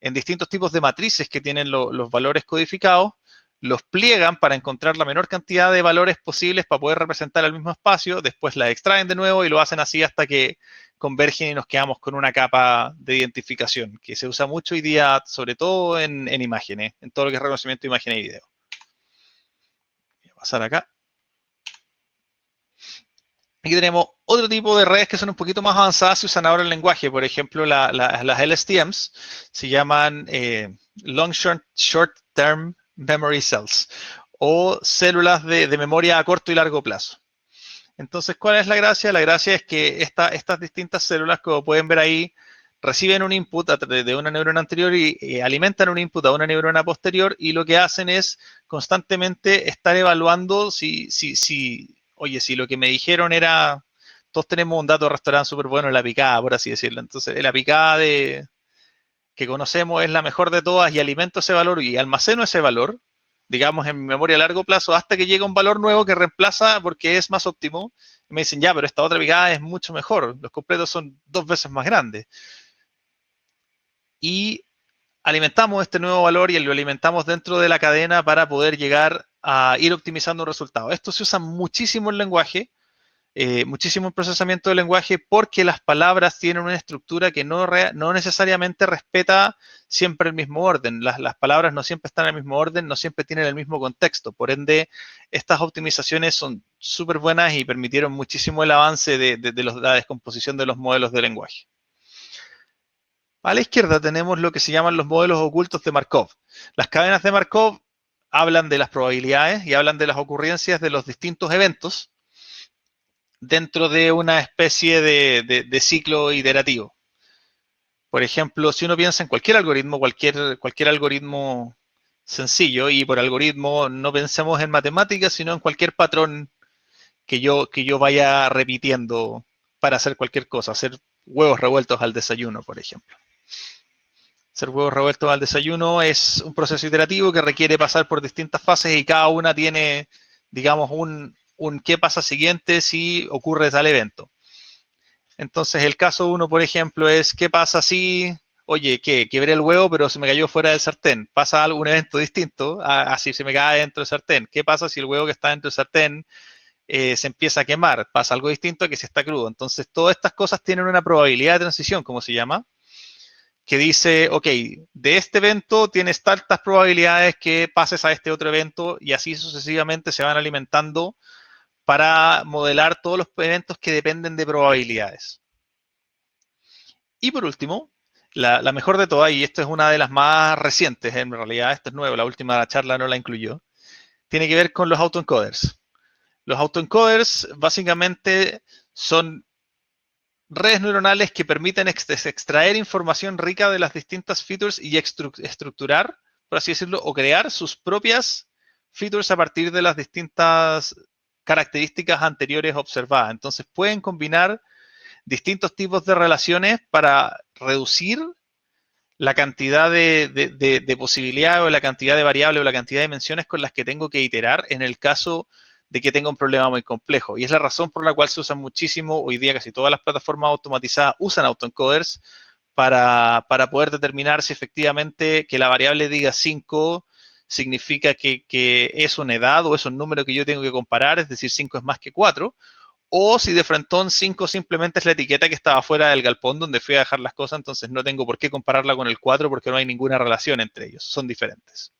distintos tipos de matrices que tienen los valores codificados, los pliegan para encontrar la menor cantidad de valores posibles para poder representar el mismo espacio, después la extraen de nuevo y lo hacen así hasta que convergen y nos quedamos con una capa de identificación, que se usa mucho hoy día, sobre todo en imágenes, en todo lo que es reconocimiento de imagen y video. Voy a pasar acá. Aquí tenemos otro tipo de redes que son un poquito más avanzadas, se usan ahora en el lenguaje. Por ejemplo, las LSTMs se llaman Long Short Term Memory Cells, o células de memoria a corto y largo plazo. Entonces, ¿cuál es la gracia? La gracia es que estas distintas células, como pueden ver ahí, reciben un input de una neurona anterior y alimentan un input a una neurona posterior, y lo que hacen es constantemente estar evaluando oye, si lo que me dijeron era, todos tenemos un dato de restaurante súper bueno, la picada, por así decirlo. Entonces, la picada que conocemos es la mejor de todas, y alimento ese valor y almaceno ese valor, digamos, en mi memoria a largo plazo, hasta que llega un valor nuevo que reemplaza porque es más óptimo. Y me dicen, ya, pero esta otra picada es mucho mejor, los completos son 2 veces más grandes. Y alimentamos este nuevo valor y lo alimentamos dentro de la cadena para poder llegar a ir optimizando un resultado. Esto se usa muchísimo en lenguaje, muchísimo en procesamiento de lenguaje, porque las palabras tienen una estructura que no necesariamente respeta siempre el mismo orden. Las palabras no siempre están en el mismo orden, no siempre tienen el mismo contexto. Por ende, estas optimizaciones son súper buenas y permitieron muchísimo el avance de la descomposición de los modelos de lenguaje. A la izquierda tenemos lo que se llaman los modelos ocultos de Markov. Las cadenas de Markov hablan de las probabilidades y hablan de las ocurrencias de los distintos eventos dentro de una especie de ciclo iterativo. Por ejemplo, si uno piensa en cualquier algoritmo sencillo, y por algoritmo no pensemos en matemáticas, sino en cualquier patrón que yo vaya repitiendo para hacer cualquier cosa, hacer huevos revueltos al desayuno, por ejemplo. Hacer huevos revueltos al desayuno es un proceso iterativo que requiere pasar por distintas fases, y cada una tiene, digamos, un qué pasa siguiente si ocurre tal evento. Entonces, el caso 1, por ejemplo, es qué pasa si, oye, quebré el huevo pero se me cayó fuera del sartén. Pasa algún evento distinto así se me cae dentro del sartén. ¿Qué pasa si el huevo que está dentro del sartén se empieza a quemar? Pasa algo distinto a que si está crudo. Entonces, todas estas cosas tienen una probabilidad de transición, como se llama, que dice, ok, de este evento tienes tantas probabilidades que pases a este otro evento, y así sucesivamente se van alimentando para modelar todos los eventos que dependen de probabilidades. Y por último, la mejor de todas, y esto es una de las más recientes, en realidad esto es nuevo, la última charla no la incluyó, tiene que ver con los autoencoders. Los autoencoders básicamente son redes neuronales que permiten extraer información rica de las distintas features y estructurar, por así decirlo, o crear sus propias features a partir de las distintas características anteriores observadas. Entonces pueden combinar distintos tipos de relaciones para reducir la cantidad de posibilidades o la cantidad de variables o la cantidad de dimensiones con las que tengo que iterar en el caso de que tenga un problema muy complejo. Y es la razón por la cual se usa muchísimo, hoy día casi todas las plataformas automatizadas usan autoencoders para poder determinar si efectivamente que la variable diga 5 significa que es una edad o es un número que yo tengo que comparar, es decir, 5 es más que 4, o si de frentón 5 simplemente es la etiqueta que estaba fuera del galpón donde fui a dejar las cosas, entonces no tengo por qué compararla con el 4 porque no hay ninguna relación entre ellos, son diferentes.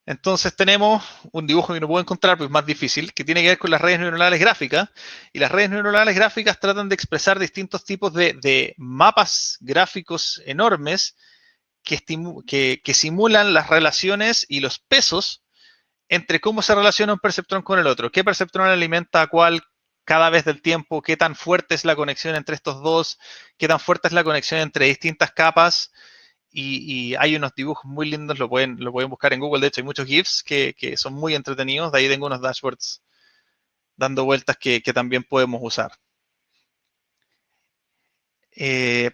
Entonces tenemos un dibujo que no puedo encontrar, pues es más difícil, que tiene que ver con las redes neuronales gráficas. Y las redes neuronales gráficas tratan de expresar distintos tipos de mapas gráficos enormes que simulan las relaciones y los pesos entre cómo se relaciona un perceptrón con el otro. ¿Qué perceptrón alimenta a cuál cada vez del tiempo? ¿Qué tan fuerte es la conexión entre estos dos? ¿Qué tan fuerte es la conexión entre distintas capas? Y hay unos dibujos muy lindos, lo pueden buscar en Google. De hecho, hay muchos GIFs que son muy entretenidos. De ahí tengo unos dashboards dando vueltas que también podemos usar.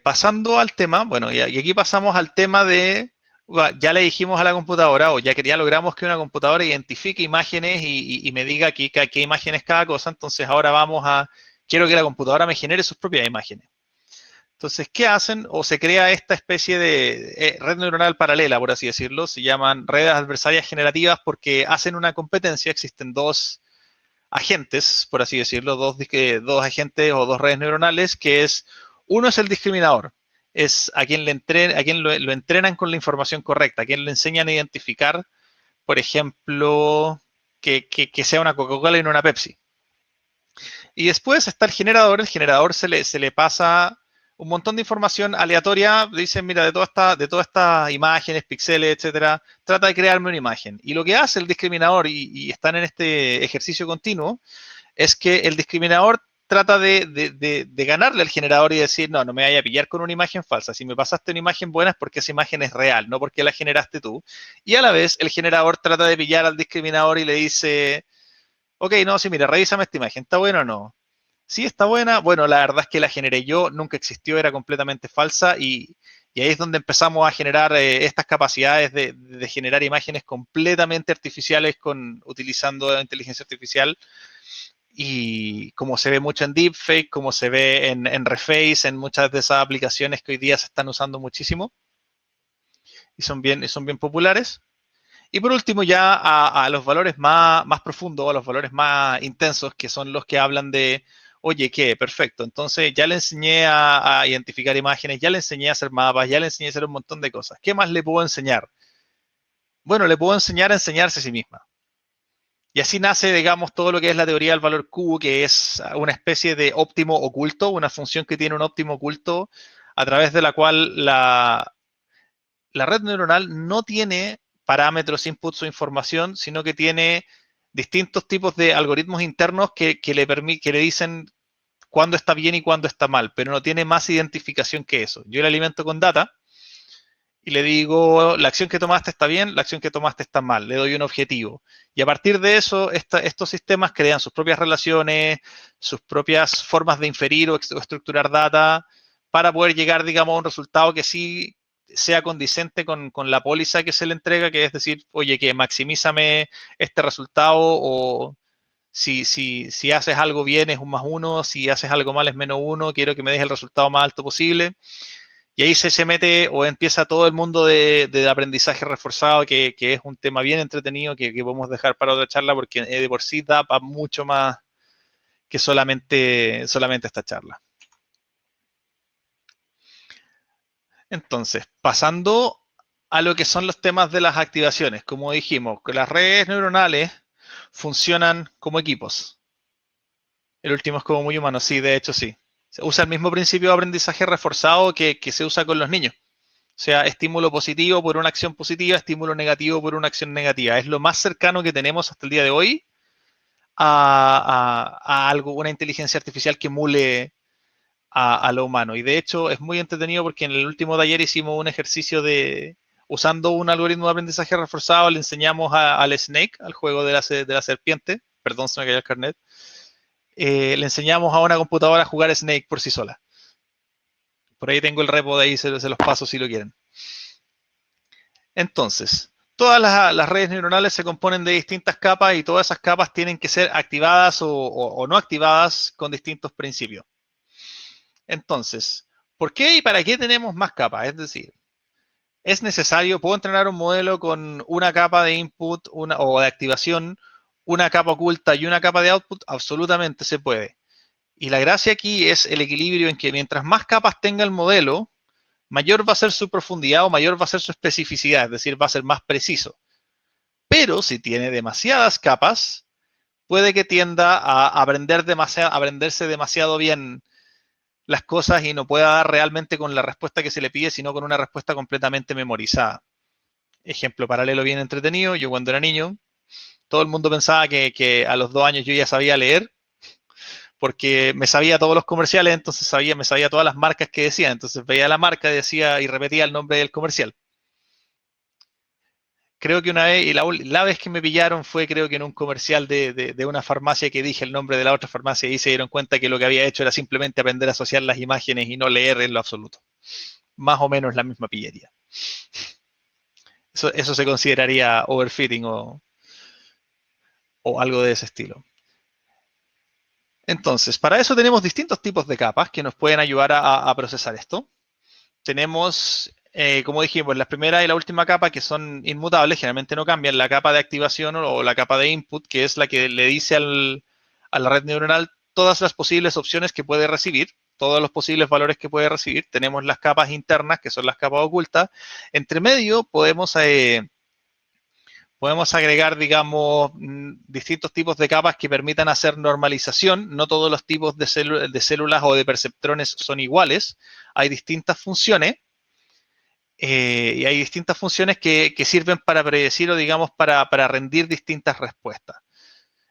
Pasando al tema, bueno, y aquí pasamos al tema de, ya le dijimos a la computadora, o ya logramos que una computadora identifique imágenes y me diga qué imagen es cada cosa, entonces ahora quiero que la computadora me genere sus propias imágenes. Entonces, ¿qué hacen? O se crea esta especie de red neuronal paralela, por así decirlo. Se llaman redes adversarias generativas porque hacen una competencia. Existen dos agentes, por así decirlo, dos agentes o dos redes neuronales, que es, uno es el discriminador, es a quien lo entrenan con la información correcta, a quien le enseñan a identificar, por ejemplo, que sea una Coca-Cola y no una Pepsi. Y después está el generador se le pasa un montón de información aleatoria, dicen, mira, de todas estas imágenes, píxeles, etcétera, trata de crearme una imagen. Y lo que hace el discriminador, y están en este ejercicio continuo, es que el discriminador trata de ganarle al generador y decir, no me vaya a pillar con una imagen falsa. Si me pasaste una imagen buena es porque esa imagen es real, no porque la generaste tú. Y a la vez el generador trata de pillar al discriminador y le dice, ok, no, sí, mira, revísame esta imagen, ¿está buena o no? Sí, está buena. Bueno, la verdad es que la generé yo, nunca existió, era completamente falsa y ahí es donde empezamos a generar estas capacidades de generar imágenes completamente artificiales utilizando inteligencia artificial y como se ve mucho en Deepfake, como se ve en Reface, en muchas de esas aplicaciones que hoy día se están usando muchísimo y son bien populares. Y por último, ya a los valores más profundos, a los valores más intensos, que son los que hablan de, oye, ¿qué? Perfecto. Entonces ya le enseñé a identificar imágenes, ya le enseñé a hacer mapas, ya le enseñé a hacer un montón de cosas. ¿Qué más le puedo enseñar? Bueno, le puedo enseñar a enseñarse a sí misma. Y así nace, digamos, todo lo que es la teoría del valor Q, que es una especie de óptimo oculto, una función que tiene un óptimo oculto, a través de la cual la red neuronal no tiene parámetros, inputs o información, sino que tiene distintos tipos de algoritmos internos que le dicen cuándo está bien y cuándo está mal, pero no tiene más identificación que eso. Yo le alimento con data y le digo, la acción que tomaste está bien, la acción que tomaste está mal, le doy un objetivo. Y a partir de eso, estos sistemas crean sus propias relaciones, sus propias formas de inferir o estructurar data para poder llegar, digamos, a un resultado que sí sea condicente con la póliza que se le entrega, que es decir, oye, que maximízame este resultado o si haces algo bien es un más uno, si haces algo mal es menos uno, quiero que me des el resultado más alto posible. Y ahí se mete o empieza todo el mundo de aprendizaje reforzado, que es un tema bien entretenido que podemos dejar para otra charla porque de por sí da para mucho más que solamente esta charla. Entonces, pasando a lo que son los temas de las activaciones. Como dijimos, que las redes neuronales funcionan como equipos. El último es como muy humano, sí, de hecho sí. Se usa el mismo principio de aprendizaje reforzado que se usa con los niños. O sea, estímulo positivo por una acción positiva, estímulo negativo por una acción negativa. Es lo más cercano que tenemos hasta el día de hoy a algo, una inteligencia artificial que emule a lo humano. Y de hecho es muy entretenido porque en el último taller hicimos un ejercicio de, usando un algoritmo de aprendizaje reforzado, le enseñamos al Snake, al juego de la serpiente, perdón, se me cayó el carnet, le enseñamos a una computadora a jugar Snake por sí sola. Por ahí tengo el repo de ahí, se los paso si lo quieren. Entonces, todas las redes neuronales se componen de distintas capas y todas esas capas tienen que ser activadas o no activadas con distintos principios. Entonces, ¿por qué y para qué tenemos más capas? Es decir, es necesario, puedo entrenar un modelo con una capa de input o de activación, una capa oculta y una capa de output, absolutamente se puede. Y la gracia aquí es el equilibrio en que mientras más capas tenga el modelo, mayor va a ser su profundidad o mayor va a ser su especificidad, es decir, va a ser más preciso. Pero si tiene demasiadas capas, puede que tienda a aprenderse demasiado bien las cosas y no pueda dar realmente con la respuesta que se le pide, sino con una respuesta completamente memorizada. Ejemplo paralelo bien entretenido, yo cuando era niño, todo el mundo pensaba que a los 2 años yo ya sabía leer, porque me sabía todos los comerciales, entonces me sabía todas las marcas que decían, entonces veía la marca, decía y repetía el nombre del comercial. Creo que una vez, y la vez que me pillaron fue creo que en un comercial de una farmacia que dije el nombre de la otra farmacia y se dieron cuenta que lo que había hecho era simplemente aprender a asociar las imágenes y no leer en lo absoluto. Más o menos la misma pillería. Eso se consideraría overfitting o algo de ese estilo. Entonces, para eso tenemos distintos tipos de capas que nos pueden ayudar a procesar esto. Tenemos, como dijimos, la primera y la última capa que son inmutables, generalmente no cambian, la capa de activación o la capa de input, que es la que le dice a la red neuronal todas las posibles opciones que puede recibir, todos los posibles valores que puede recibir. Tenemos las capas internas, que son las capas ocultas. Entre medio podemos agregar, digamos, distintos tipos de capas que permitan hacer normalización. No todos los tipos de células o de perceptrones son iguales. Hay distintas funciones y hay distintas funciones que sirven para predecir o, digamos, para rendir distintas respuestas.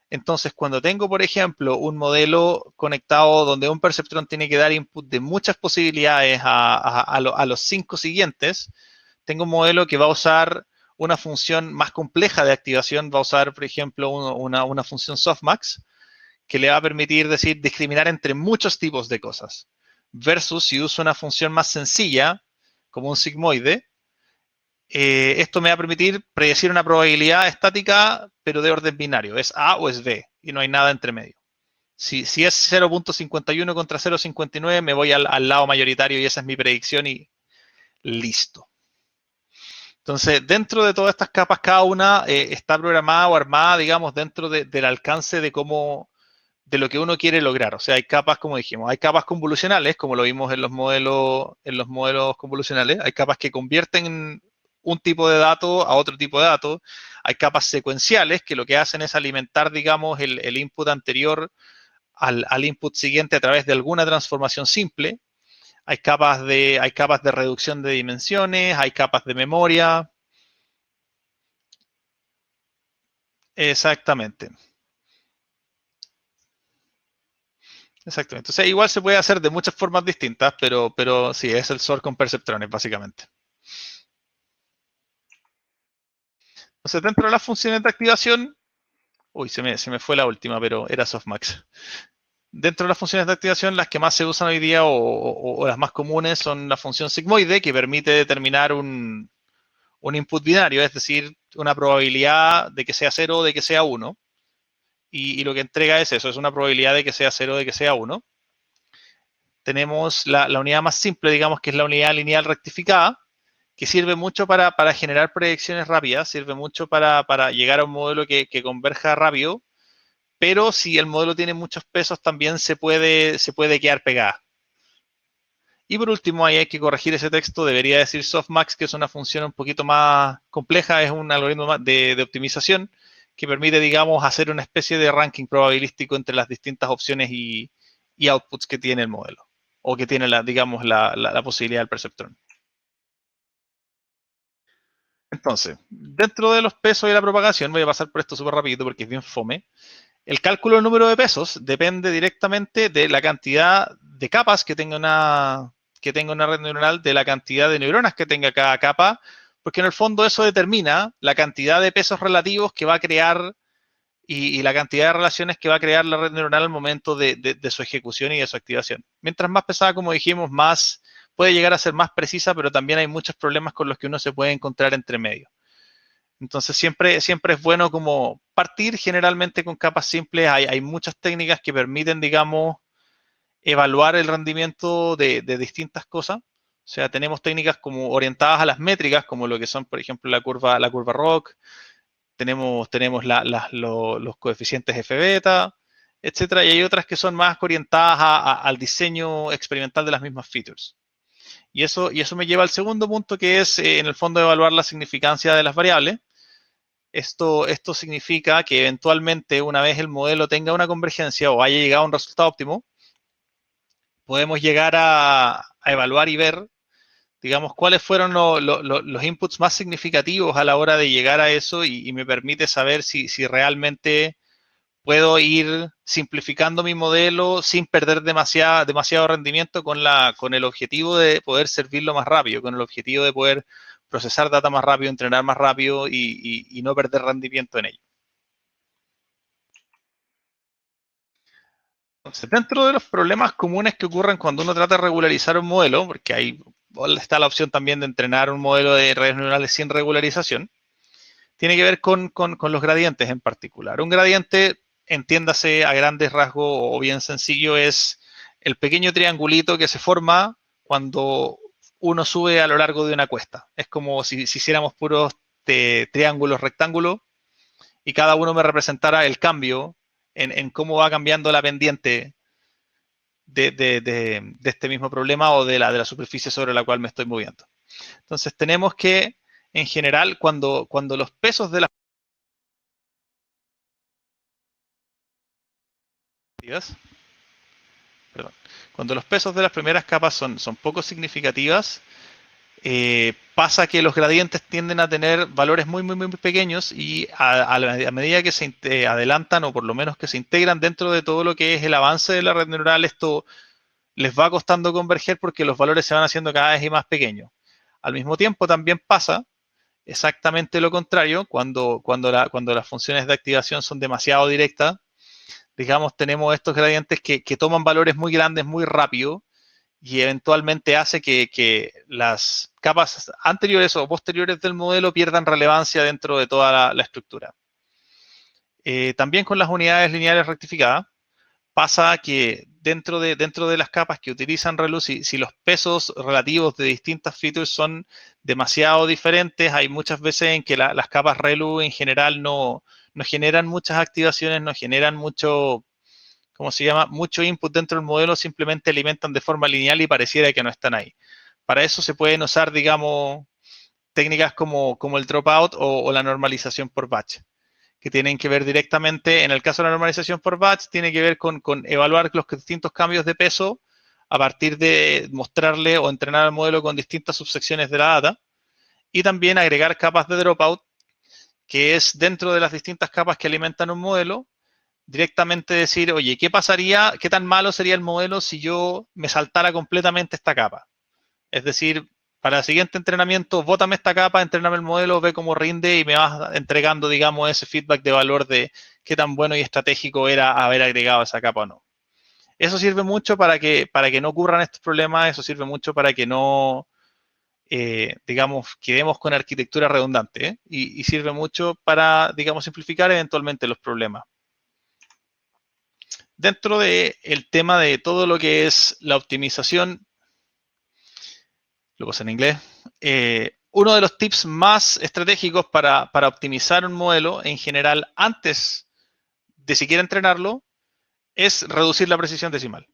Entonces, cuando tengo, por ejemplo, un modelo conectado donde un perceptrón tiene que dar input de muchas posibilidades a los 5 siguientes, tengo un modelo que va a usar una función más compleja de activación, va a usar, por ejemplo, una función softmax, que le va a permitir discriminar entre muchos tipos de cosas. Versus si uso una función más sencilla, como un sigmoide, esto me va a permitir predecir una probabilidad estática, pero de orden binario. Es A o es B, y no hay nada entre medio. Si es 0.51 contra 0.59, me voy al lado mayoritario y esa es mi predicción y listo. Entonces, dentro de todas estas capas, cada una está programada o armada, digamos, dentro del alcance de lo que uno quiere lograr. O sea, hay capas, como dijimos, hay capas convolucionales, como lo vimos en los modelos convolucionales. Hay capas que convierten un tipo de dato a otro tipo de dato. Hay capas secuenciales que lo que hacen es alimentar, digamos, el input anterior al input siguiente a través de alguna transformación simple. Hay capas de reducción de dimensiones, hay capas de memoria. Exactamente. Exactamente. O sea, igual se puede hacer de muchas formas distintas, pero sí, es el SOR con perceptrones, básicamente. Entonces, dentro de las funciones de activación, uy, se me fue la última, pero era softmax. Dentro de las funciones de activación, las que más se usan hoy día o las más comunes son la función sigmoide, que permite determinar un input binario, es decir, una probabilidad de que sea 0 o de que sea 1. Y lo que entrega es eso, es una probabilidad de que sea 0 o de que sea 1. Tenemos la unidad más simple, digamos, que es la unidad lineal rectificada, que sirve mucho para generar predicciones rápidas, sirve mucho para llegar a un modelo que converja rápido, pero si el modelo tiene muchos pesos también se puede quedar pegada. Y por último, ahí hay que corregir ese texto, debería decir softmax, que es una función un poquito más compleja, es un algoritmo de optimización que permite, digamos, hacer una especie de ranking probabilístico entre las distintas opciones y outputs que tiene el modelo, o que tiene, digamos, la posibilidad del perceptrón. Entonces, dentro de los pesos y la propagación, voy a pasar por esto súper rápido porque es bien fome. El cálculo del número de pesos depende directamente de la cantidad de capas que tenga una red neuronal, de la cantidad de neuronas que tenga cada capa, porque en el fondo eso determina la cantidad de pesos relativos que va a crear y la cantidad de relaciones que va a crear la red neuronal al momento de su ejecución y de su activación. Mientras más pesada, como dijimos, más puede llegar a ser más precisa, pero también hay muchos problemas con los que uno se puede encontrar entre medio. Entonces siempre es bueno como partir generalmente con capas simples. Hay muchas técnicas que permiten, digamos, evaluar el rendimiento de distintas cosas. O sea, tenemos técnicas como orientadas a las métricas, como lo que son, por ejemplo, la curva ROC, tenemos los coeficientes F-beta, etcétera, y hay otras que son más orientadas al diseño experimental de las mismas features. Y eso me lleva al segundo punto, que es, en el fondo, evaluar la significancia de las variables. Esto significa que eventualmente, una vez el modelo tenga una convergencia o haya llegado a un resultado óptimo, podemos llegar a evaluar y ver, digamos, cuáles fueron los inputs más significativos a la hora de llegar a eso, y me permite saber si realmente puedo ir simplificando mi modelo sin perder demasiado rendimiento, con el objetivo de poder servirlo más rápido, con el objetivo de poder procesar data más rápido, entrenar más rápido y no perder rendimiento en ello. Entonces, dentro de los problemas comunes que ocurren cuando uno trata de regularizar un modelo, porque ahí está la opción también de entrenar un modelo de redes neuronales sin regularización, tiene que ver con los gradientes en particular. Un gradiente, entiéndase a grandes rasgos o bien sencillo, es el pequeño triangulito que se forma cuando uno sube a lo largo de una cuesta. Es como si hiciéramos puros triángulos rectángulos y cada uno me representara el cambio en cómo va cambiando la pendiente de este mismo problema o de la superficie sobre la cual me estoy moviendo. Entonces tenemos que, en general, cuando los pesos de las cuando los pesos de las primeras capas son poco significativas, pasa que los gradientes tienden a tener valores muy pequeños, y a medida que se adelantan, o por lo menos que se integran dentro de todo lo que es el avance de la red neuronal, esto les va costando converger porque los valores se van haciendo cada vez más pequeños. Al mismo tiempo también pasa exactamente lo contrario cuando las funciones de activación son demasiado directas. Digamos, tenemos estos gradientes que toman valores muy grandes muy rápido, y eventualmente hace que las capas anteriores o posteriores del modelo pierdan relevancia dentro de toda la estructura. También con las unidades lineales rectificadas pasa que dentro de las capas que utilizan ReLU, si los pesos relativos de distintas features son demasiado diferentes, hay muchas veces en que las capas ReLU en general no generan muchas activaciones, no generan mucho, ¿cómo se llama?, mucho input dentro del modelo, simplemente alimentan de forma lineal y pareciera que no están ahí. Para eso se pueden usar, digamos, técnicas como el dropout o la normalización por batch, que tienen que ver directamente, en el caso de la normalización por batch, tiene que ver con evaluar los distintos cambios de peso a partir de mostrarle o entrenar al modelo con distintas subsecciones de la data, y también agregar capas de dropout, que es dentro de las distintas capas que alimentan un modelo, directamente decir, oye, ¿qué pasaría, qué tan malo sería el modelo si yo me saltara completamente esta capa? Es decir, para el siguiente entrenamiento, bótame esta capa, entréname el modelo, ve cómo rinde y me vas entregando, digamos, ese feedback de valor de qué tan bueno y estratégico era haber agregado esa capa o no. Eso sirve mucho para que no ocurran estos problemas, eso sirve mucho para que no, digamos, quedemos con arquitectura redundante, y sirve mucho para, digamos, simplificar eventualmente los problemas. Dentro del tema de todo lo que es la optimización, lo puse en inglés, uno de los tips más estratégicos para optimizar un modelo en general antes de siquiera entrenarlo es reducir la precisión decimal.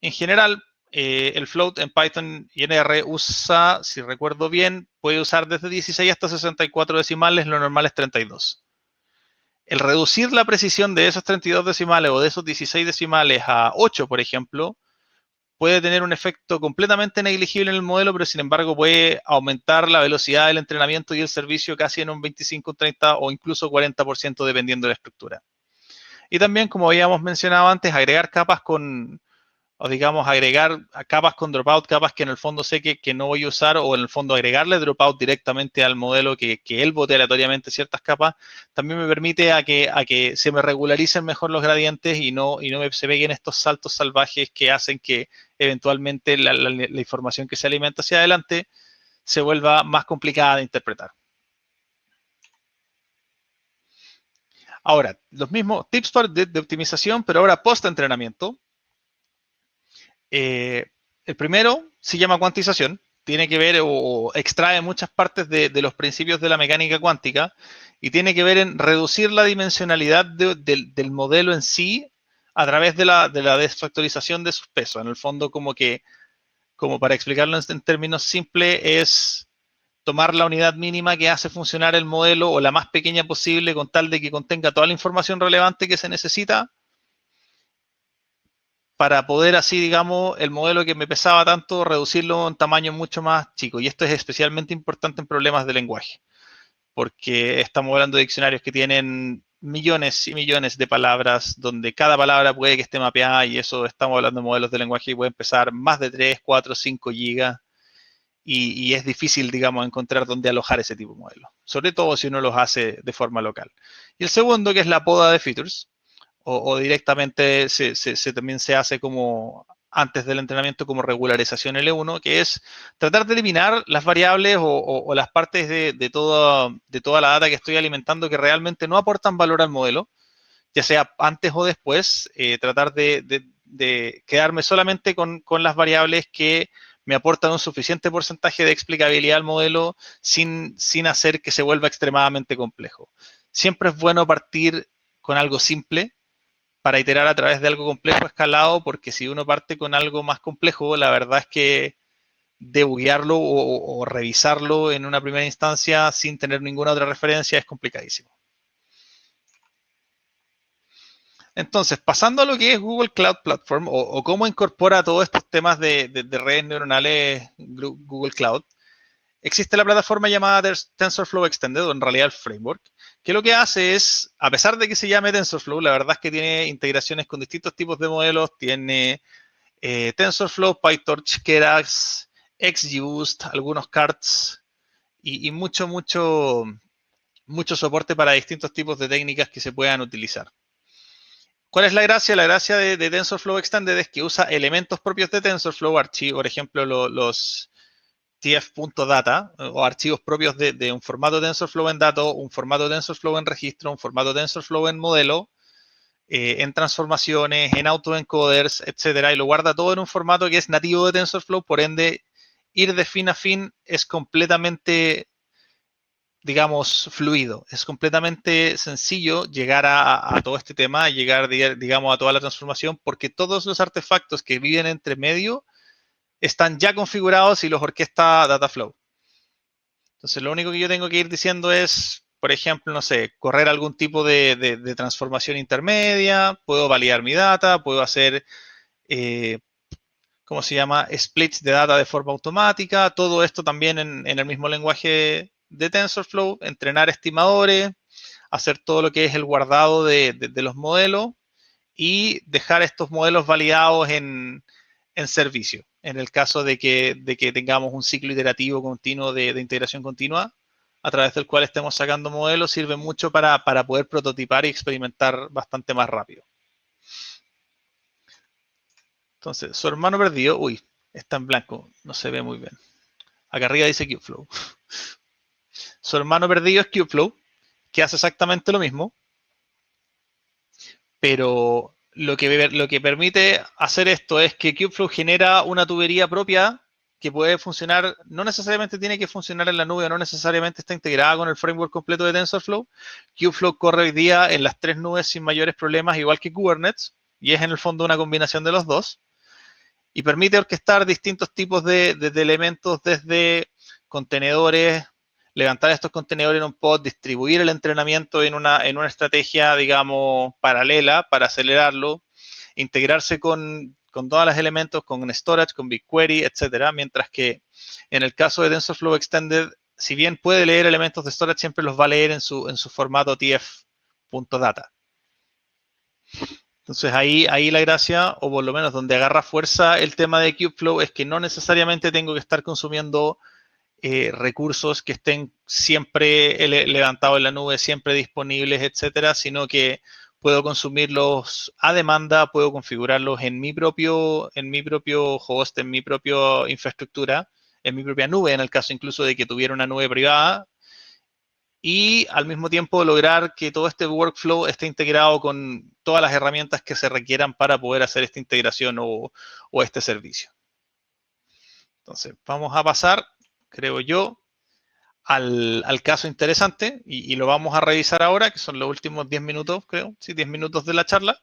En general, el float en Python y en R usa, si recuerdo bien, puede usar desde 16 hasta 64 decimales, lo normal es 32. El reducir la precisión de esos 32 decimales o de esos 16 decimales a 8, por ejemplo, puede tener un efecto completamente negligible en el modelo, pero sin embargo puede aumentar la velocidad del entrenamiento y el servicio casi en un 25, 30 o incluso 40% dependiendo de la estructura. Y también, como habíamos mencionado antes, agregar capas o digamos, agregar a capas con dropout, capas que en el fondo sé que no voy a usar, o en el fondo agregarle dropout directamente al modelo que él bote aleatoriamente ciertas capas, también me permite a que se me regularicen mejor los gradientes y no se peguen estos saltos salvajes que hacen que eventualmente la información que se alimenta hacia adelante se vuelva más complicada de interpretar. Ahora, los mismos tips de optimización, pero ahora post-entrenamiento. El primero se llama cuantización, tiene que ver o extrae muchas partes de los principios de la mecánica cuántica y tiene que ver en reducir la dimensionalidad del modelo en sí a través de la desfactorización de sus pesos. En el fondo, como para explicarlo en términos simples, es tomar la unidad mínima que hace funcionar el modelo o la más pequeña posible con tal de que contenga toda la información relevante que se necesita para poder así, digamos, el modelo que me pesaba tanto, reducirlo a un tamaño mucho más chico. Y esto es especialmente importante en problemas de lenguaje, porque estamos hablando de diccionarios que tienen millones y millones de palabras, donde cada palabra puede que esté mapeada, y eso estamos hablando de modelos de lenguaje que pueden pesar más de 3, 4, 5 gigas, y es difícil, digamos, encontrar dónde alojar ese tipo de modelos, sobre todo si uno los hace de forma local. Y el segundo, que es la poda de features, o directamente también se hace como antes del entrenamiento como regularización L1, que es tratar de eliminar las variables o las partes de toda la data que estoy alimentando que realmente no aportan valor al modelo, ya sea antes o después, tratar de quedarme solamente con las variables que me aportan un suficiente porcentaje de explicabilidad al modelo sin hacer que se vuelva extremadamente complejo. Siempre es bueno partir con algo simple para iterar a través de algo complejo escalado, porque si uno parte con algo más complejo, la verdad es que debuguearlo o revisarlo en una primera instancia sin tener ninguna otra referencia es complicadísimo. Entonces, pasando a lo que es Google Cloud Platform o cómo incorpora todos estos temas de redes neuronales Google Cloud, existe la plataforma llamada TensorFlow Extended, o en realidad el framework, que lo que hace es, a pesar de que se llame TensorFlow, la verdad es que tiene integraciones con distintos tipos de modelos, tiene TensorFlow, PyTorch, Keras, XGBoost, algunos cards y mucho soporte para distintos tipos de técnicas que se puedan utilizar. ¿Cuál es la gracia? La gracia de TensorFlow Extended es que usa elementos propios de TensorFlow, archivos, por ejemplo, los tf.data o archivos propios de un formato TensorFlow en dato, un formato TensorFlow en registro, un formato TensorFlow en modelo, en transformaciones, en autoencoders, etcétera, y lo guarda todo en un formato que es nativo de TensorFlow, por ende, ir de fin a fin es completamente, digamos, fluido. Es completamente sencillo llegar a todo este tema, llegar, digamos, a toda la transformación, porque todos los artefactos que viven entre medio están ya configurados y los orquesta Dataflow. Entonces, lo único que yo tengo que ir diciendo es, por ejemplo, no sé, correr algún tipo de transformación intermedia, puedo validar mi data, puedo hacer, ¿cómo se llama? Splits de data de forma automática, todo esto también en el mismo lenguaje de TensorFlow, entrenar estimadores, hacer todo lo que es el guardado de los modelos y dejar estos modelos validados en servicio. En el caso de que tengamos un ciclo iterativo continuo de integración continua, a través del cual estemos sacando modelos, sirve mucho para poder prototipar y experimentar bastante más rápido. Entonces, su hermano perdido, uy, está en blanco, no se ve muy bien. Acá arriba dice Kubeflow. Su hermano perdido es Kubeflow, que hace exactamente lo mismo, pero lo que permite hacer esto es que Kubeflow genera una tubería propia que puede funcionar, no necesariamente tiene que funcionar en la nube, no necesariamente está integrada con el framework completo de TensorFlow. Kubeflow corre hoy día en las tres nubes sin mayores problemas, igual que Kubernetes, y es en el fondo una combinación de los dos, y permite orquestar distintos tipos de elementos desde contenedores, levantar estos contenedores en un pod, distribuir el entrenamiento en una estrategia, digamos, paralela para acelerarlo, integrarse con todos los elementos, con storage, con BigQuery, etcétera, mientras que en el caso de TensorFlow Extended, si bien puede leer elementos de storage, siempre los va a leer en su formato tf.data. Entonces ahí la gracia, o por lo menos donde agarra fuerza el tema de Kubeflow, es que no necesariamente tengo que estar consumiendo recursos que estén siempre levantados en la nube, siempre disponibles, etcétera, sino que puedo consumirlos a demanda, puedo configurarlos en mi propio host, en mi propia infraestructura, en mi propia nube, en el caso incluso de que tuviera una nube privada, y al mismo tiempo lograr que todo este workflow esté integrado con todas las herramientas que se requieran para poder hacer esta integración o este servicio. Entonces, vamos a pasar, creo yo, al caso interesante y lo vamos a revisar ahora, que son los últimos 10 minutos, creo, sí, 10 minutos de la charla.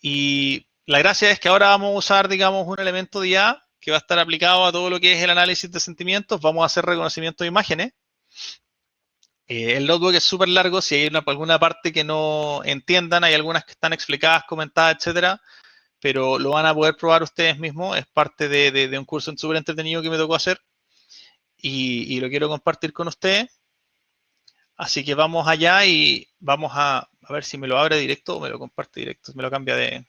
Y la gracia es que ahora vamos a usar, digamos, un elemento de IA que va a estar aplicado a todo lo que es el análisis de sentimientos. Vamos a hacer reconocimiento de imágenes. El notebook es súper largo, si hay alguna parte que no entiendan, hay algunas que están explicadas, comentadas, etcétera, pero lo van a poder probar ustedes mismos, es parte de un curso súper entretenido que me tocó hacer y lo quiero compartir con ustedes. Así que vamos allá y vamos a ver si me lo abre directo o me lo comparte directo, me lo cambia de...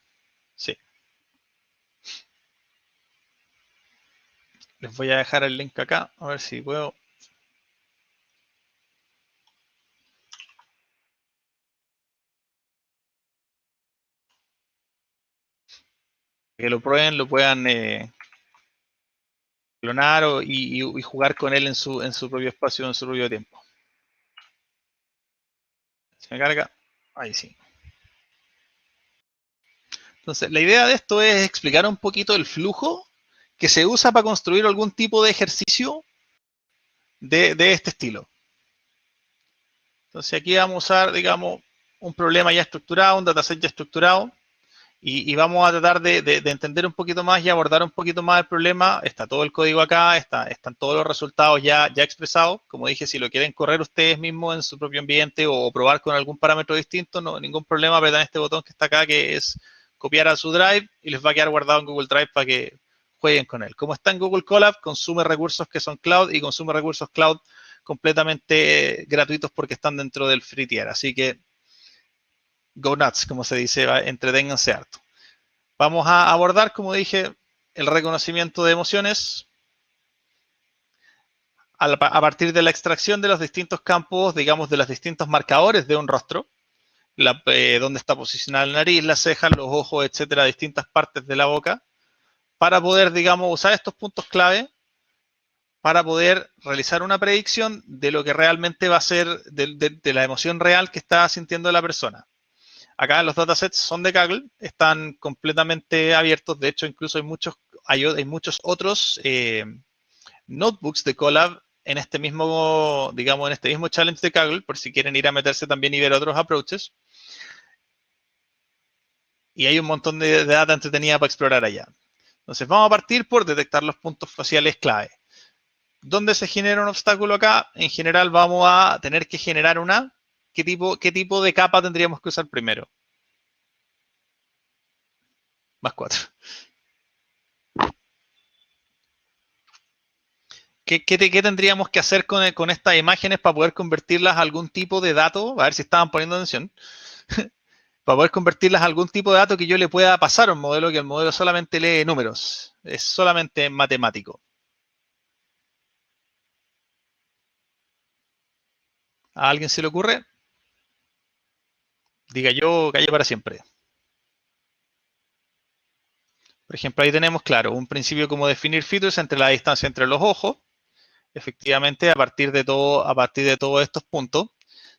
Sí. Les voy a dejar el link acá, a ver si puedo... Que lo prueben, lo puedan clonar y jugar con él en su propio espacio, en su propio tiempo. Se me carga. Ahí sí. Entonces, la idea de esto es explicar un poquito el flujo que se usa para construir algún tipo de ejercicio de este estilo. Entonces, aquí vamos a usar, digamos, un problema ya estructurado, un dataset ya estructurado, y vamos a tratar de entender un poquito más y abordar un poquito más el problema. Está todo el código acá, están todos los resultados ya expresados. Como dije, si lo quieren correr ustedes mismos en su propio ambiente o probar con algún parámetro distinto, no ningún problema, apretan este botón que está acá, que es copiar a su Drive, y les va a quedar guardado en Google Drive para que jueguen con él. Como está en Google Colab, consume recursos que son cloud y consume recursos cloud completamente gratuitos porque están dentro del free tier. Así que go nuts, como se dice, entreténganse harto. Vamos a abordar, como dije, el reconocimiento de emociones a partir de la extracción de los distintos campos, digamos, de los distintos marcadores de un rostro, dónde está posicionada la nariz, las cejas, los ojos, etcétera, distintas partes de la boca, para poder, digamos, usar estos puntos clave para poder realizar una predicción de lo que realmente va a ser, de la emoción real que está sintiendo la persona. Acá los datasets son de Kaggle, están completamente abiertos. De hecho, incluso hay muchos otros notebooks de Colab en este mismo, digamos, en este mismo challenge de Kaggle, por si quieren ir a meterse también y ver otros approaches. Y hay un montón de data entretenida para explorar allá. Entonces, vamos a partir por detectar los puntos faciales clave. ¿Dónde se genera un obstáculo acá? En general vamos a tener que generar una. ¿Qué tipo de capa tendríamos que usar primero? Más 4. ¿Qué tendríamos que hacer con estas imágenes para poder convertirlas a algún tipo de dato? A ver si estaban poniendo atención. Para poder convertirlas a algún tipo de dato que yo le pueda pasar a un modelo, que el modelo solamente lee números. Es solamente matemático. ¿A alguien se le ocurre? Diga yo, calle para siempre. Por ejemplo, ahí tenemos, claro, un principio como definir features entre la distancia entre los ojos. Efectivamente, a partir de todos estos puntos,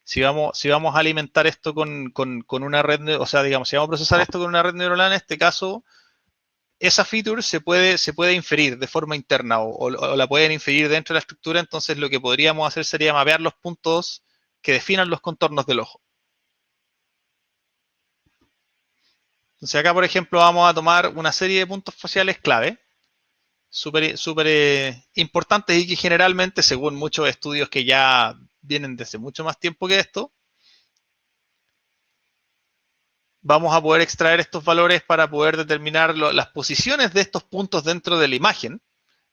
si vamos a alimentar esto con una red, o sea, digamos, si vamos a procesar esto con una red neuronal, en este caso, esa feature se puede inferir de forma interna o la pueden inferir dentro de la estructura. Entonces, lo que podríamos hacer sería mapear los puntos que definan los contornos del ojo. Entonces, acá, por ejemplo, vamos a tomar una serie de puntos faciales clave, súper importantes y que generalmente, según muchos estudios que ya vienen desde mucho más tiempo que esto, vamos a poder extraer estos valores para poder determinar las posiciones de estos puntos dentro de la imagen.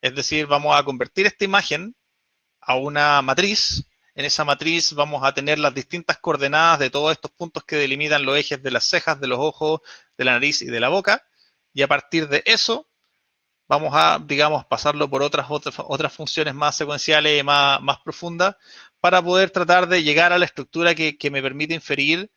Es decir, vamos a convertir esta imagen a una matriz En esa matriz vamos a tener las distintas coordenadas de todos estos puntos que delimitan los ejes de las cejas, de los ojos, de la nariz y de la boca. Y a partir de eso vamos a, digamos, pasarlo por otras funciones más secuenciales, más profundas, para poder tratar de llegar a la estructura que me permite inferir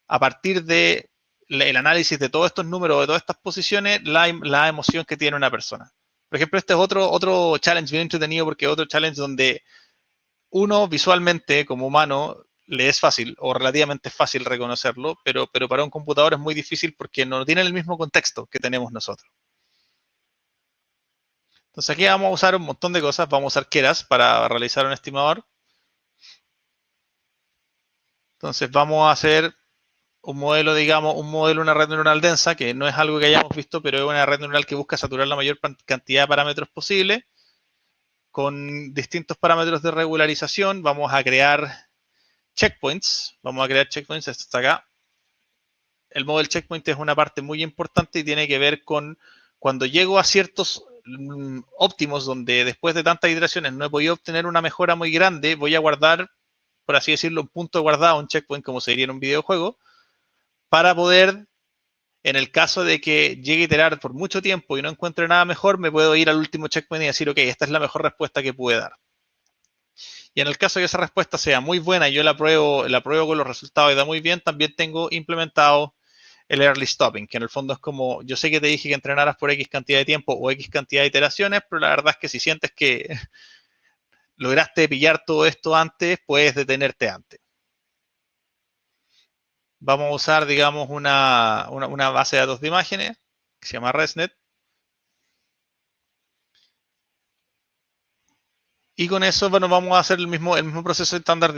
a partir de el análisis de todos estos números, de todas estas posiciones, la emoción que tiene una persona. Por ejemplo, este es otro challenge bien entretenido, porque es otro challenge donde uno visualmente, como humano, le es fácil o relativamente fácil reconocerlo, pero para un computador es muy difícil porque no tiene el mismo contexto que tenemos nosotros. Entonces aquí vamos a usar un montón de cosas. Vamos a usar Keras para realizar un estimador. Entonces vamos a hacer un modelo, digamos, una red neuronal densa, que no es algo que hayamos visto, pero es una red neuronal que busca saturar la mayor cantidad de parámetros posible. Con distintos parámetros de regularización vamos a crear checkpoints. Vamos a crear checkpoints, esto está acá. El model checkpoint es una parte muy importante y tiene que ver con cuando llego a ciertos óptimos donde después de tantas iteraciones no he podido obtener una mejora muy grande, voy a guardar, por así decirlo, un punto guardado, un checkpoint como se diría en un videojuego, para poder, en el caso de que llegue a iterar por mucho tiempo y no encuentre nada mejor, me puedo ir al último checkpoint y decir, ok, esta es la mejor respuesta que pude dar. Y en el caso de que esa respuesta sea muy buena y yo la pruebo con los resultados y da muy bien, también tengo implementado el early stopping, que en el fondo es como, yo sé que te dije que entrenaras por X cantidad de tiempo o X cantidad de iteraciones, pero la verdad es que si sientes que lograste pillar todo esto antes, puedes detenerte antes. Vamos a usar, digamos, una base de datos de imágenes que se llama ResNet. Y con eso, bueno, vamos a hacer el mismo proceso estándar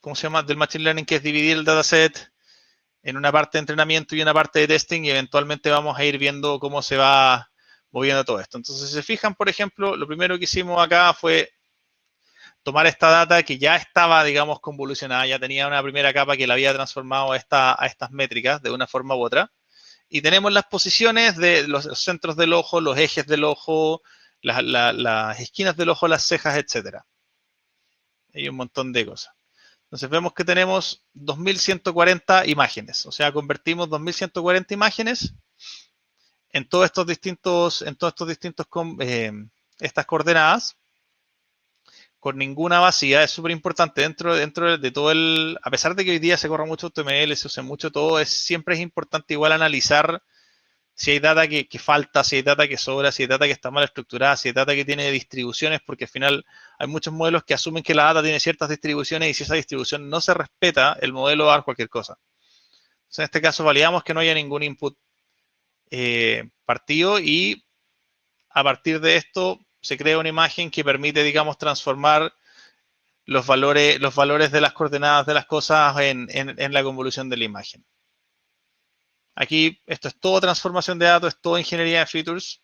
¿cómo se llama? Del Machine Learning, que es dividir el dataset en una parte de entrenamiento y una parte de testing, y eventualmente vamos a ir viendo cómo se va moviendo todo esto. Entonces, si se fijan, por ejemplo, lo primero que hicimos acá fue tomar esta data que ya estaba, digamos, convolucionada, ya tenía una primera capa que la había transformado a estas métricas de una forma u otra. Y tenemos las posiciones de los centros del ojo, los ejes del ojo, las esquinas del ojo, las cejas, etcétera. Hay un montón de cosas. Entonces vemos que tenemos 2140 imágenes, o sea, convertimos 2140 imágenes en todos estos distintos, estas coordenadas, con ninguna vacía. Es súper importante dentro de todo a pesar de que hoy día se corre mucho HTML, se usa mucho todo, siempre es importante igual analizar si hay data que falta, si hay data que sobra, si hay data que está mal estructurada, si hay data que tiene distribuciones, porque al final hay muchos modelos que asumen que la data tiene ciertas distribuciones y si esa distribución no se respeta, el modelo va a dar cualquier cosa. Entonces, en este caso validamos que no haya ningún input partido, y a partir de esto se crea una imagen que permite, digamos, transformar los valores de las coordenadas de las cosas en la convolución de la imagen. Aquí esto es todo transformación de datos, es todo ingeniería de features.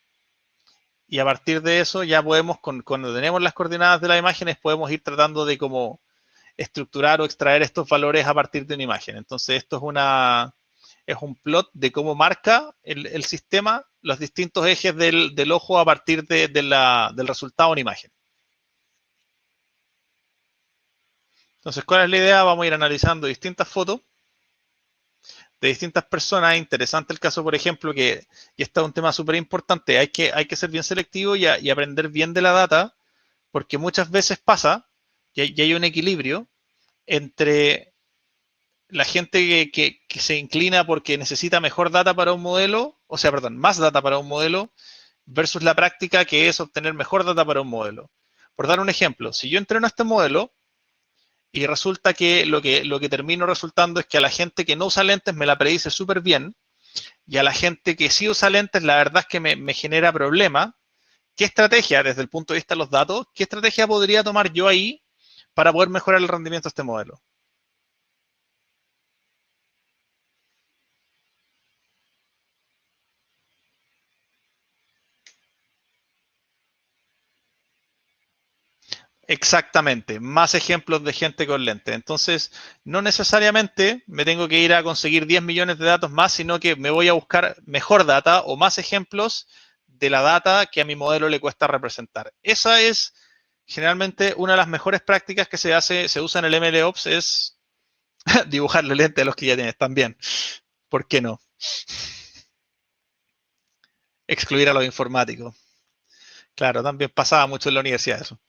Y a partir de eso ya podemos, cuando tenemos las coordenadas de las imágenes, podemos ir tratando de cómo estructurar o extraer estos valores a partir de una imagen. Entonces esto es un plot de cómo marca el sistema los distintos ejes del ojo a partir del resultado de una imagen. Entonces, ¿cuál es la idea? Vamos a ir analizando distintas fotos de distintas personas. Interesante el caso, por ejemplo, y este es un tema súper importante, hay que ser bien selectivo y aprender bien de la data, porque muchas veces pasa y hay un equilibrio entre la gente que se inclina porque necesita mejor data para un modelo, o sea, perdón, más data para un modelo, versus la práctica, que es obtener mejor data para un modelo. Por dar un ejemplo, si yo entreno este modelo y resulta que lo que termino resultando es que a la gente que no usa lentes me la predice súper bien, y a la gente que sí usa lentes la verdad es que me genera problema, ¿qué estrategia, desde el punto de vista de los datos, qué estrategia podría tomar yo ahí para poder mejorar el rendimiento de este modelo? Exactamente, más ejemplos de gente con lentes. Entonces, no necesariamente me tengo que ir a conseguir 10 millones de datos más, sino que me voy a buscar mejor data o más ejemplos de la data que a mi modelo le cuesta representar. Esa es generalmente una de las mejores prácticas que se usa en el MLOps es dibujarle lente a los que ya tienes también. ¿Por qué no? Excluir a los informáticos. Claro, también pasaba mucho en la universidad eso.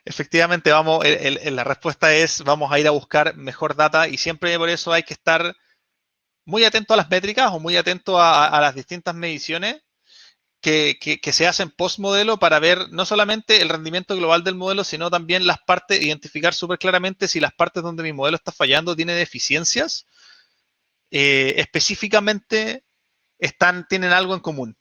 Efectivamente, la respuesta es vamos a ir a buscar mejor data y siempre por eso hay que estar muy atento a las métricas o muy atento a las distintas mediciones que se hacen post modelo para ver no solamente el rendimiento global del modelo, sino también las partes, identificar súper claramente si las partes donde mi modelo está fallando tiene deficiencias, específicamente tienen algo en común.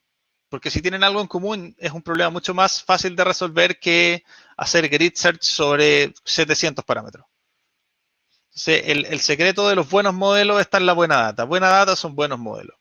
Porque si tienen algo en común, es un problema mucho más fácil de resolver que hacer grid search sobre 700 parámetros. Entonces, el secreto de los buenos modelos está en la buena data. Buena data son buenos modelos.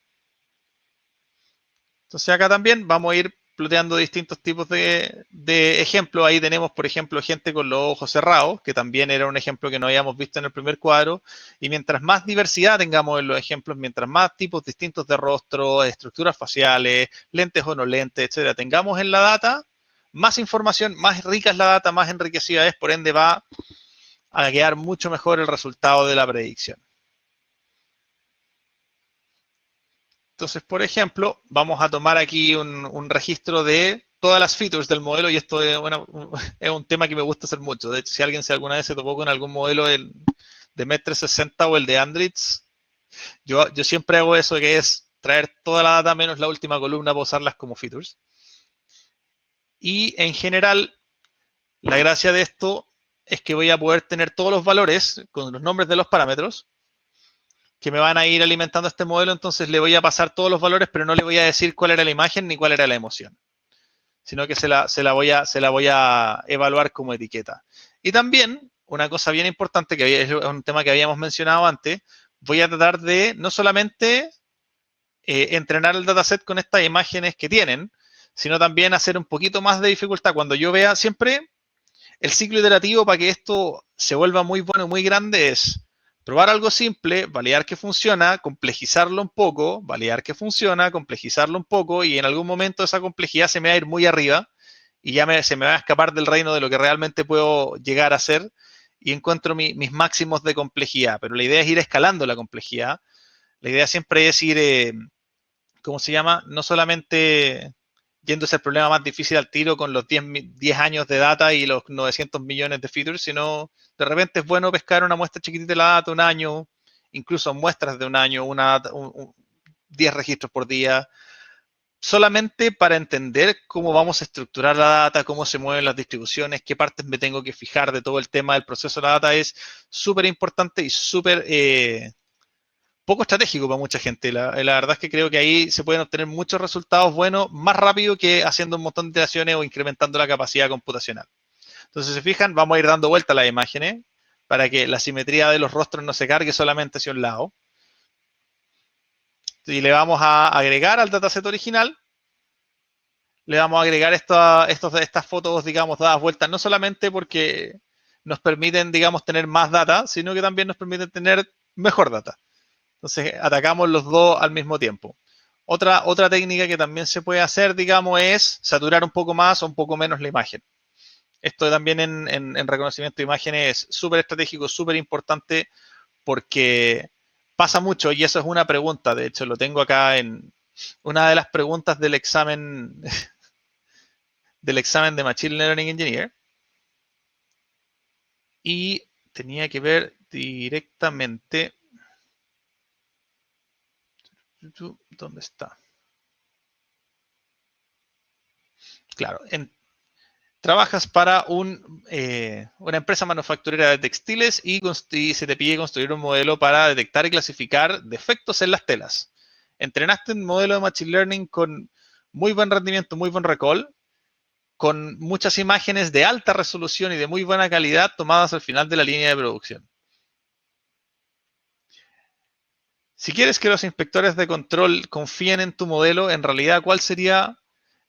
Entonces, acá también vamos a ir ploteando distintos tipos de ejemplos. Ahí tenemos, por ejemplo, gente con los ojos cerrados, que también era un ejemplo que no habíamos visto en el primer cuadro. Y mientras más diversidad tengamos en los ejemplos, mientras más tipos distintos de rostro, estructuras faciales, lentes o no lentes, etcétera, tengamos en la data, más información, más rica es la data, más enriquecida es, por ende va a quedar mucho mejor el resultado de la predicción. Entonces, por ejemplo, vamos a tomar aquí un registro de todas las features del modelo y esto es un tema que me gusta hacer mucho. De hecho, si alguien alguna vez se topó con algún modelo de Met360 o el de Andritz, yo siempre hago eso, que es traer toda la data menos la última columna para usarlas como features. Y en general, la gracia de esto es que voy a poder tener todos los valores con los nombres de los parámetros que me van a ir alimentando este modelo, entonces le voy a pasar todos los valores, pero no le voy a decir cuál era la imagen ni cuál era la emoción, sino que se la voy a evaluar como etiqueta. Y también, una cosa bien importante, que es un tema que habíamos mencionado antes, voy a tratar de no solamente entrenar el dataset con estas imágenes que tienen, sino también hacer un poquito más de dificultad. Cuando yo vea siempre el ciclo iterativo para que esto se vuelva muy bueno, muy grande, es probar algo simple, validar que funciona, complejizarlo un poco, validar que funciona, complejizarlo un poco y en algún momento esa complejidad se me va a ir muy arriba y ya se me va a escapar del reino de lo que realmente puedo llegar a ser y encuentro mis máximos de complejidad. Pero la idea es ir escalando la complejidad. La idea siempre es ir, ¿cómo se llama? No solamente yéndose el problema más difícil al tiro con los 10 años de data y los 900 millones de features, sino de repente es bueno pescar una muestra chiquitita de la data, un año, incluso muestras de un año, 10 registros por día, solamente para entender cómo vamos a estructurar la data, cómo se mueven las distribuciones, qué partes me tengo que fijar de todo el tema del proceso de la data, es súper importante y súper poco estratégico para mucha gente. La verdad es que creo que ahí se pueden obtener muchos resultados buenos más rápido que haciendo un montón de iteraciones o incrementando la capacidad computacional. Entonces, si se fijan, vamos a ir dando vuelta a las imágenes para que la simetría de los rostros no se cargue solamente hacia un lado. Y le vamos a agregar al dataset original, le vamos a agregar estas fotos, digamos, dadas vueltas, no solamente porque nos permiten, digamos, tener más data, sino que también nos permiten tener mejor data. Entonces, atacamos los dos al mismo tiempo. Otra técnica que también se puede hacer, digamos, es saturar un poco más o un poco menos la imagen. Esto también en reconocimiento de imágenes es súper estratégico, súper importante, porque pasa mucho, y eso es una pregunta, de hecho, lo tengo acá en una de las preguntas del examen de Machine Learning Engineer, y tenía que ver directamente. ¿Dónde está? Claro, trabajas para una empresa manufacturera de textiles y se te pide construir un modelo para detectar y clasificar defectos en las telas. Entrenaste un modelo de Machine Learning con muy buen rendimiento, muy buen recall, con muchas imágenes de alta resolución y de muy buena calidad tomadas al final de la línea de producción. Si quieres que los inspectores de control confíen en tu modelo, en realidad, ¿cuál sería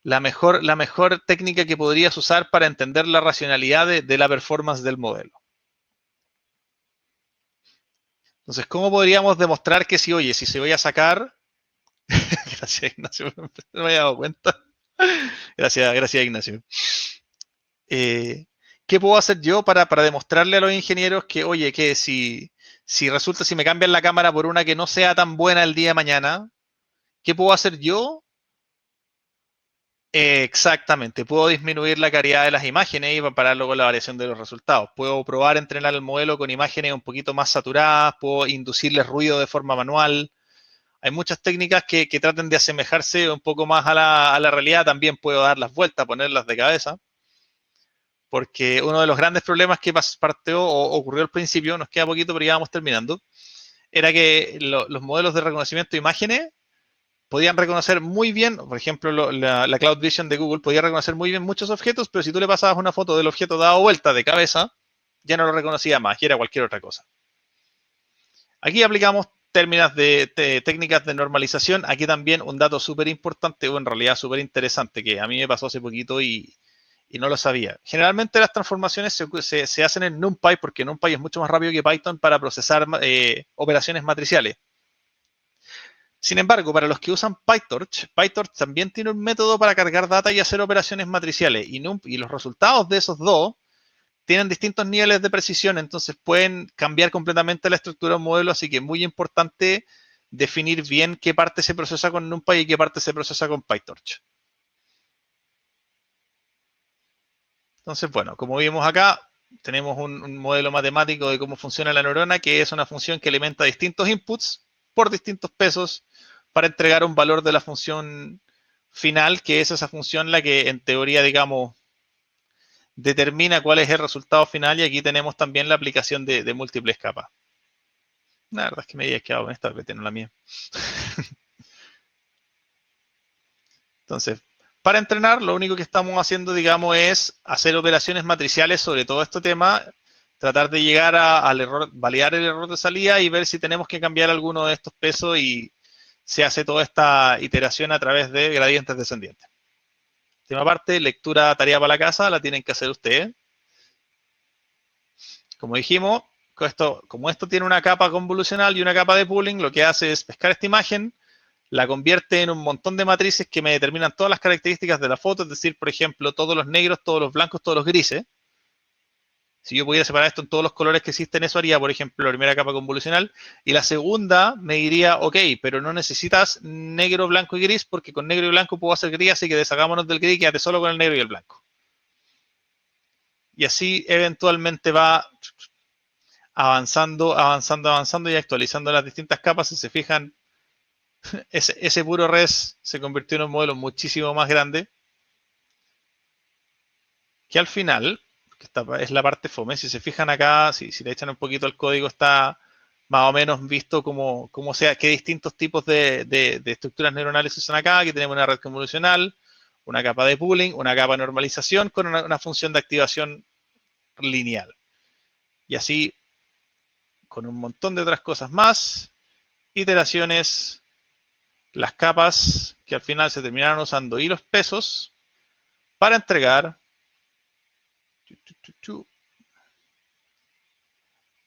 la mejor técnica que podrías usar para entender la racionalidad de la performance del modelo? Entonces, ¿cómo podríamos demostrar que si se voy a sacar... Gracias, Ignacio, no me había dado cuenta. Gracias Ignacio. ¿Qué puedo hacer yo para demostrarle a los ingenieros que, oye, que si resulta, si me cambian la cámara por una que no sea tan buena el día de mañana, ¿qué puedo hacer yo? Exactamente, puedo disminuir la calidad de las imágenes y compararlo con la variación de los resultados. Puedo probar entrenar el modelo con imágenes un poquito más saturadas, puedo inducirles ruido de forma manual. Hay muchas técnicas que traten de asemejarse un poco más a la realidad. También puedo dar las vueltas, ponerlas de cabeza, porque uno de los grandes problemas que partió o ocurrió al principio, nos queda poquito, pero ya vamos terminando, era que los modelos de reconocimiento de imágenes podían reconocer muy bien, por ejemplo, la Cloud Vision de Google podía reconocer muy bien muchos objetos, pero si tú le pasabas una foto del objeto dado vuelta de cabeza, ya no lo reconocía más, y era cualquier otra cosa. Aquí aplicamos términos de técnicas de normalización. Aquí también un dato súper importante, o en realidad súper interesante, que a mí me pasó hace poquito y no lo sabía. Generalmente las transformaciones se hacen en NumPy porque NumPy es mucho más rápido que Python para procesar operaciones matriciales. Sin embargo, para los que usan PyTorch, PyTorch también tiene un método para cargar data y hacer operaciones matriciales. Y los resultados de esos dos tienen distintos niveles de precisión, entonces pueden cambiar completamente la estructura de un modelo, así que es muy importante definir bien qué parte se procesa con NumPy y qué parte se procesa con PyTorch. Entonces, bueno, como vimos acá, tenemos un modelo matemático de cómo funciona la neurona, que es una función que alimenta distintos inputs por distintos pesos para entregar un valor de la función final, que es esa función la que en teoría, digamos, determina cuál es el resultado final, y aquí tenemos también la aplicación de múltiples capas. La verdad es que me había quedado con esta, pero no la mía. Entonces, para entrenar, lo único que estamos haciendo, digamos, es hacer operaciones matriciales sobre todo este tema, tratar de llegar al error, validar el error de salida y ver si tenemos que cambiar alguno de estos pesos, y se hace toda esta iteración a través de gradientes descendientes. Última parte, lectura, tarea para la casa, la tienen que hacer ustedes. Como dijimos, como esto tiene una capa convolucional y una capa de pooling, lo que hace es pescar esta imagen, la convierte en un montón de matrices que me determinan todas las características de la foto, es decir, por ejemplo, todos los negros, todos los blancos, todos los grises. Si yo pudiera separar esto en todos los colores que existen, eso haría, por ejemplo, la primera capa convolucional. Y la segunda me diría, ok, pero no necesitas negro, blanco y gris, porque con negro y blanco puedo hacer gris, así que deshagámonos del gris y quédate solo con el negro y el blanco. Y así eventualmente va avanzando y actualizando las distintas capas. Si se fijan, ese puro res se convirtió en un modelo muchísimo más grande, que al final, que esta es la parte fome, si se fijan acá, si le echan un poquito al código, está más o menos visto como sea, qué distintos tipos de estructuras neuronales se usan acá. Aquí tenemos una red convolucional, una capa de pooling, una capa de normalización con una función de activación lineal. Y así, con un montón de otras cosas más, iteraciones, las capas que al final se terminaron usando y los pesos para entregar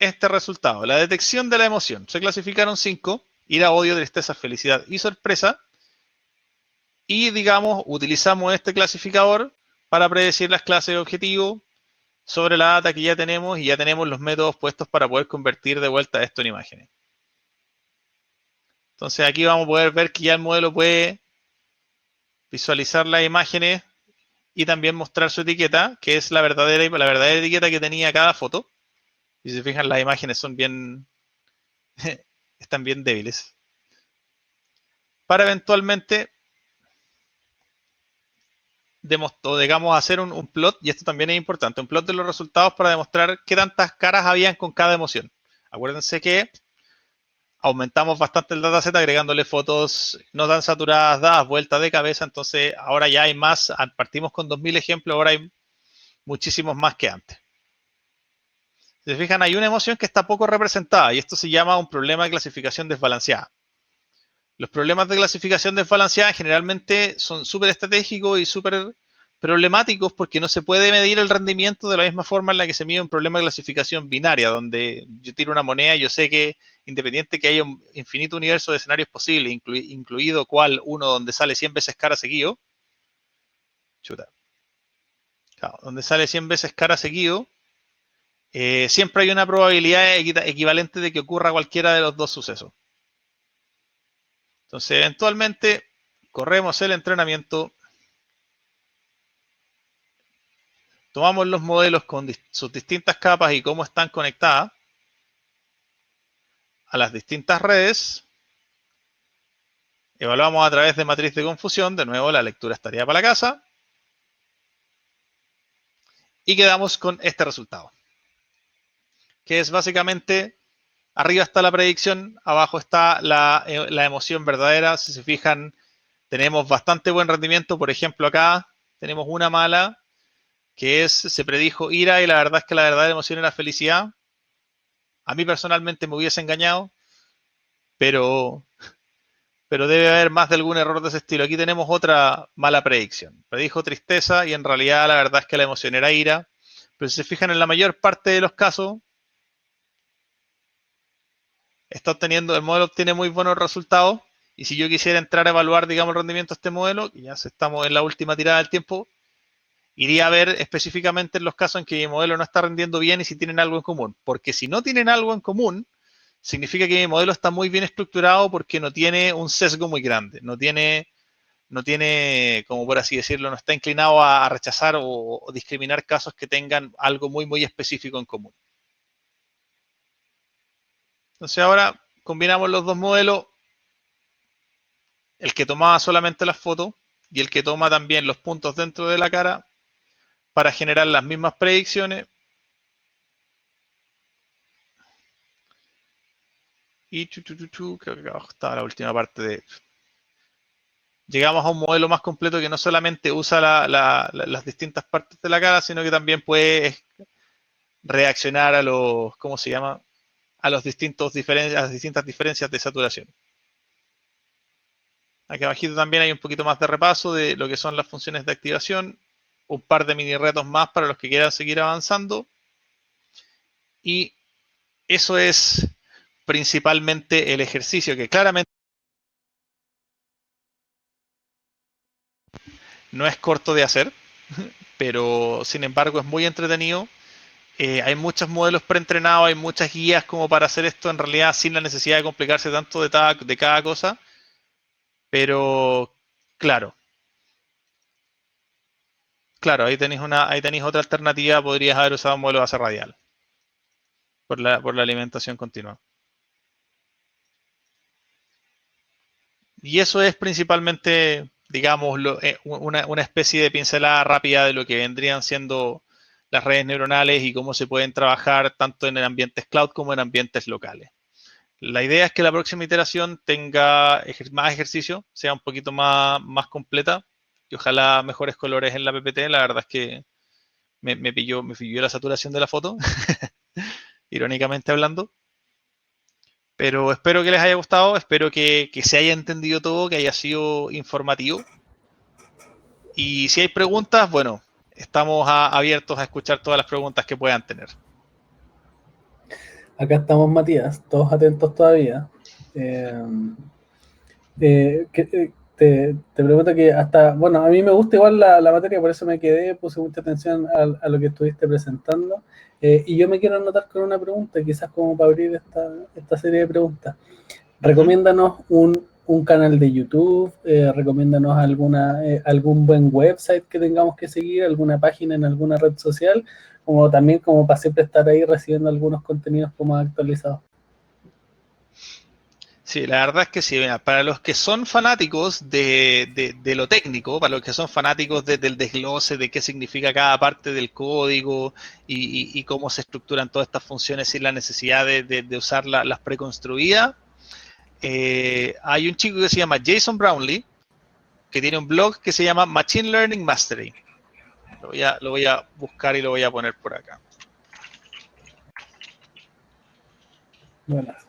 este resultado. La detección de la emoción. Se clasificaron 5: ira, odio, tristeza, felicidad y sorpresa. Y, digamos, utilizamos este clasificador para predecir las clases de objetivo sobre la data que ya tenemos, y ya tenemos los métodos puestos para poder convertir de vuelta esto en imágenes. Entonces aquí vamos a poder ver que ya el modelo puede visualizar las imágenes y también mostrar su etiqueta, que es la verdadera etiqueta que tenía cada foto. Y si se fijan, las imágenes son bien, están bien débiles. Para eventualmente, digamos, hacer un plot, y esto también es importante, un plot de los resultados para demostrar qué tantas caras habían con cada emoción. Acuérdense que aumentamos bastante el dataset agregándole fotos no tan saturadas, dadas vueltas de cabeza, entonces ahora ya hay más, partimos con 2000 ejemplos, ahora hay muchísimos más que antes. Si se fijan, hay una emoción que está poco representada, y esto se llama un problema de clasificación desbalanceada. Los problemas de clasificación desbalanceada generalmente son súper estratégicos y súper problemáticos porque no se puede medir el rendimiento de la misma forma en la que se mide un problema de clasificación binaria, donde yo tiro una moneda y yo sé que, independiente que haya un infinito universo de escenarios posibles, incluido cual uno donde sale 100 veces cara seguido, chuta. Claro, donde sale 100 veces cara seguido, siempre hay una probabilidad equivalente de que ocurra cualquiera de los dos sucesos. Entonces, eventualmente, corremos el entrenamiento, tomamos los modelos con sus distintas capas y cómo están conectadas a las distintas redes, evaluamos a través de matriz de confusión, de nuevo la lectura estaría para la casa, y quedamos con este resultado, que es básicamente, arriba está la predicción, abajo está la emoción verdadera. Si se fijan, tenemos bastante buen rendimiento. Por ejemplo, acá tenemos una mala, que es, se predijo ira, y la verdad es que la verdadera emoción era felicidad. A mí personalmente me hubiese engañado, pero debe haber más de algún error de ese estilo. Aquí tenemos otra mala predicción. Predijo tristeza y en realidad la verdad es que la emoción era ira. Pero si se fijan, en la mayor parte de los casos, el modelo obtiene muy buenos resultados. Y si yo quisiera entrar a evaluar, digamos, el rendimiento de este modelo, que ya estamos en la última tirada del tiempo, iría a ver específicamente en los casos en que mi modelo no está rendiendo bien y si tienen algo en común. Porque si no tienen algo en común, significa que mi modelo está muy bien estructurado porque no tiene un sesgo muy grande. No tiene, como por así decirlo, no está inclinado a rechazar o discriminar casos que tengan algo muy, muy específico en común. Entonces ahora combinamos los dos modelos, el que tomaba solamente las fotos y el que toma también los puntos dentro de la cara para generar las mismas predicciones. Y creo que abajo estaba la última parte de... Llegamos a un modelo más completo que no solamente usa las distintas partes de la cara, sino que también puede reaccionar a los, ¿cómo se llama? A las distintas diferencias de saturación. Aquí abajito también hay un poquito más de repaso de lo que son las funciones de activación, un par de mini retos más para los que quieran seguir avanzando. Y eso es principalmente el ejercicio, que claramente no es corto de hacer, pero sin embargo es muy entretenido. Hay muchos modelos preentrenados, hay muchas guías como para hacer esto en realidad sin la necesidad de complicarse tanto de cada cosa. Pero claro, ahí tenéis otra alternativa. Podrías haber usado un modelo base radial por la alimentación continua. Y eso es principalmente, digamos, una especie de pincelada rápida de lo que vendrían siendo las redes neuronales y cómo se pueden trabajar tanto en ambientes cloud como en ambientes locales. La idea es que la próxima iteración tenga más ejercicio, sea un poquito más completa y ojalá mejores colores en la PPT. La verdad es que me pilló la saturación de la foto, irónicamente hablando. Pero espero que les haya gustado, espero que se haya entendido todo, que haya sido informativo. Y si hay preguntas, bueno, estamos abiertos a escuchar todas las preguntas que puedan tener. Acá estamos, Matías, todos atentos todavía. Te pregunto que hasta, bueno, a mí me gusta igual la materia, por eso me quedé, puse mucha atención a lo que estuviste presentando. Y yo me quiero anotar con una pregunta, quizás como para abrir esta serie de preguntas. Recomiéndanos un canal de YouTube, recomiéndanos algún buen website que tengamos que seguir, alguna página en alguna red social, como también como para siempre estar ahí recibiendo algunos contenidos como actualizados. Sí, la verdad es que sí. Mira, para los que son fanáticos de lo técnico, para los que son fanáticos del desglose de qué significa cada parte del código y cómo se estructuran todas estas funciones sin la necesidad de usar las preconstruidas, hay un chico que se llama Jason Brownlee, que tiene un blog que se llama Machine Learning Mastery. Lo voy a buscar y lo voy a poner por acá. Buenas.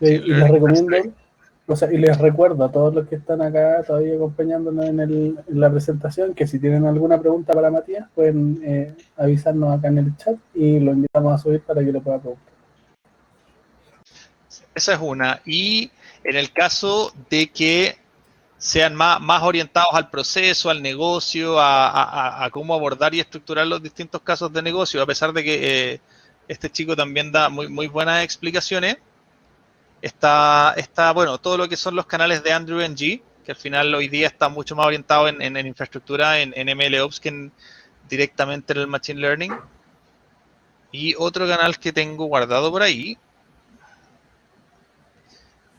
Y les recomiendo, o sea, y les recuerdo a todos los que están acá todavía acompañándonos en la presentación, que si tienen alguna pregunta para Matías, pueden avisarnos acá en el chat y lo invitamos a subir para que lo pueda preguntar. Esa es una. Y en el caso de que sean más orientados al proceso, al negocio, a cómo abordar y estructurar los distintos casos de negocio, a pesar de que este chico también da muy buenas explicaciones. Está, bueno, todo lo que son los canales de Andrew Ng, que al final hoy día está mucho más orientado en infraestructura, en MLOps, que directamente en el Machine Learning. Y otro canal que tengo guardado por ahí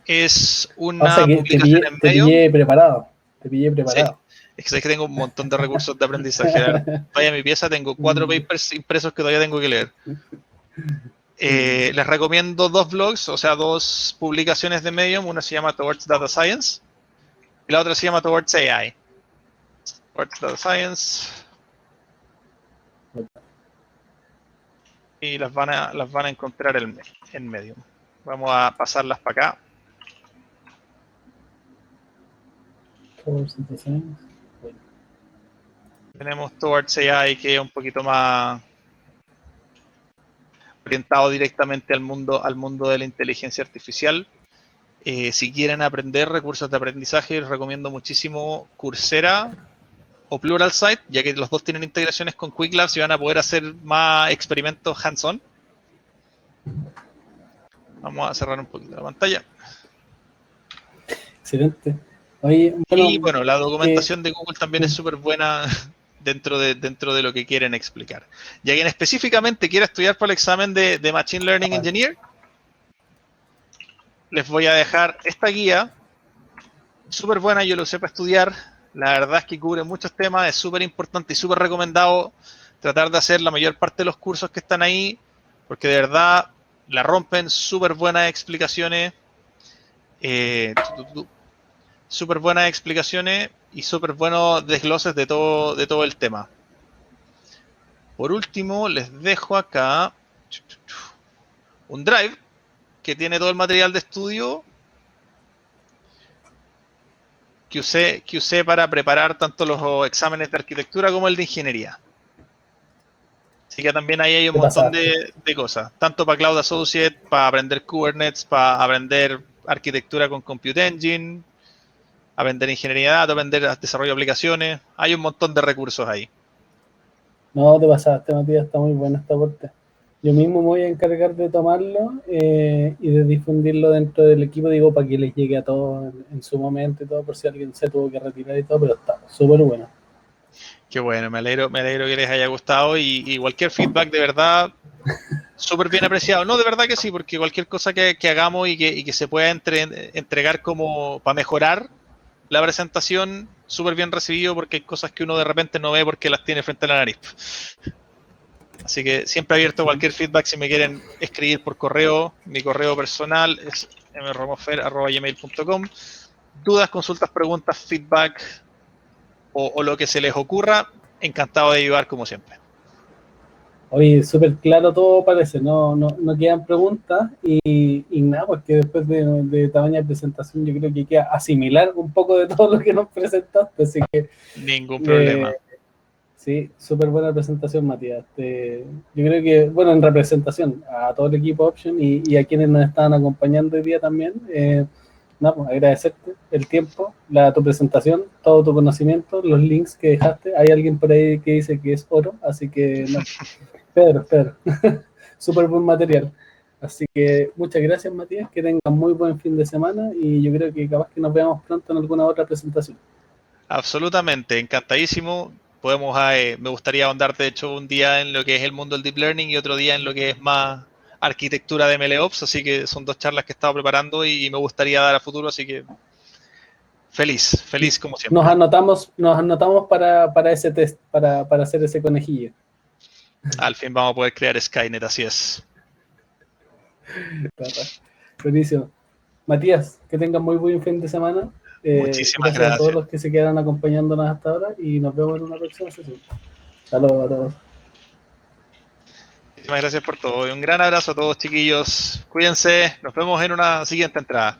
es O sea una que publicación en te Medium. pillé preparado. Te pillé Sí, preparado. es que sabes que tengo un montón de recursos de aprendizaje. Vaya a mi pieza, tengo 4 papers impresos que todavía tengo que leer. Les recomiendo 2 blogs, o sea, 2 publicaciones de Medium. Una se llama Towards Data Science y la otra se llama Towards AI. Towards Data Science. Y las van a encontrar en Medium. Vamos a pasarlas para acá. Tenemos Towards AI, que es un poquito más orientado directamente al mundo de la inteligencia artificial. Si quieren aprender recursos de aprendizaje, les recomiendo muchísimo Coursera o Pluralsight, ya que los dos tienen integraciones con Qwiklabs y van a poder hacer más experimentos hands-on. Vamos a cerrar un poquito la pantalla. Excelente. Oye, bueno, y bueno, la documentación de Google también es súper buena dentro de lo que quieren explicar. Y a quien específicamente quiera estudiar para el examen de Machine Learning Engineer, les voy a dejar esta guía, súper buena, yo lo sé para estudiar. La verdad es que cubre muchos temas, es súper importante y súper recomendado tratar de hacer la mayor parte de los cursos que están ahí, porque de verdad la rompen, súper buenas explicaciones. Súper buenas explicaciones y súper buenos desgloses de todo el tema. Por último, les dejo acá un drive que tiene todo el material de estudio que usé para preparar tanto los exámenes de arquitectura como el de ingeniería. Así que también ahí hay un montón de cosas, tanto para Cloud Associate, para aprender Kubernetes, para aprender arquitectura con Compute Engine, aprender ingeniería de datos, aprender desarrollo de aplicaciones. Hay un montón de recursos ahí. No, te pasaste, Matías, está muy bueno este aporte. Yo mismo me voy a encargar de tomarlo y de difundirlo dentro del equipo, digo, para que les llegue a todos en su momento y todo, por si alguien se tuvo que retirar y todo, pero está súper bueno. Qué bueno, me alegro que les haya gustado y cualquier feedback de verdad súper bien apreciado. No, de verdad que sí, porque cualquier cosa que hagamos y que se pueda entregar como para mejorar la presentación, súper bien recibido, porque hay cosas que uno de repente no ve porque las tiene frente a la nariz. Así que siempre abierto a cualquier feedback si me quieren escribir por correo. Mi correo personal es mromofer@gmail.com. Dudas, consultas, preguntas, feedback o lo que se les ocurra, encantado de ayudar como siempre. Oye, súper claro todo parece, no quedan preguntas y nada, porque después de tamaña presentación yo creo que queda asimilar un poco de todo lo que nos presentaste, así que... Ningún problema. Sí, súper buena presentación, Matías. Yo creo que, bueno, en representación a todo el equipo Option y a quienes nos estaban acompañando hoy día también, nada, pues, agradecerte el tiempo, tu presentación, todo tu conocimiento, los links que dejaste. Hay alguien por ahí que dice que es oro, así que no. Pedro, súper buen material. Así que muchas gracias, Matías, que tengan muy buen fin de semana y yo creo que capaz que nos veamos pronto en alguna otra presentación. Absolutamente, encantadísimo. Me gustaría ahondar, de hecho, un día en lo que es el mundo del Deep Learning y otro día en lo que es más arquitectura de MLOps, así que son 2 charlas que he estado preparando y me gustaría dar a futuro, así que feliz como siempre. Nos anotamos para ese test, para hacer ese conejillo. Al fin vamos a poder crear Skynet, así es. Buenísimo. Matías, que tengan muy buen fin de semana. Muchísimas gracias a todos gracias. los que se quedaron acompañándonos hasta ahora y nos vemos en una próxima sesión. Hasta luego a todos. Muchísimas gracias por todo. Y un gran abrazo a todos, chiquillos. Cuídense. Nos vemos en una siguiente entrada.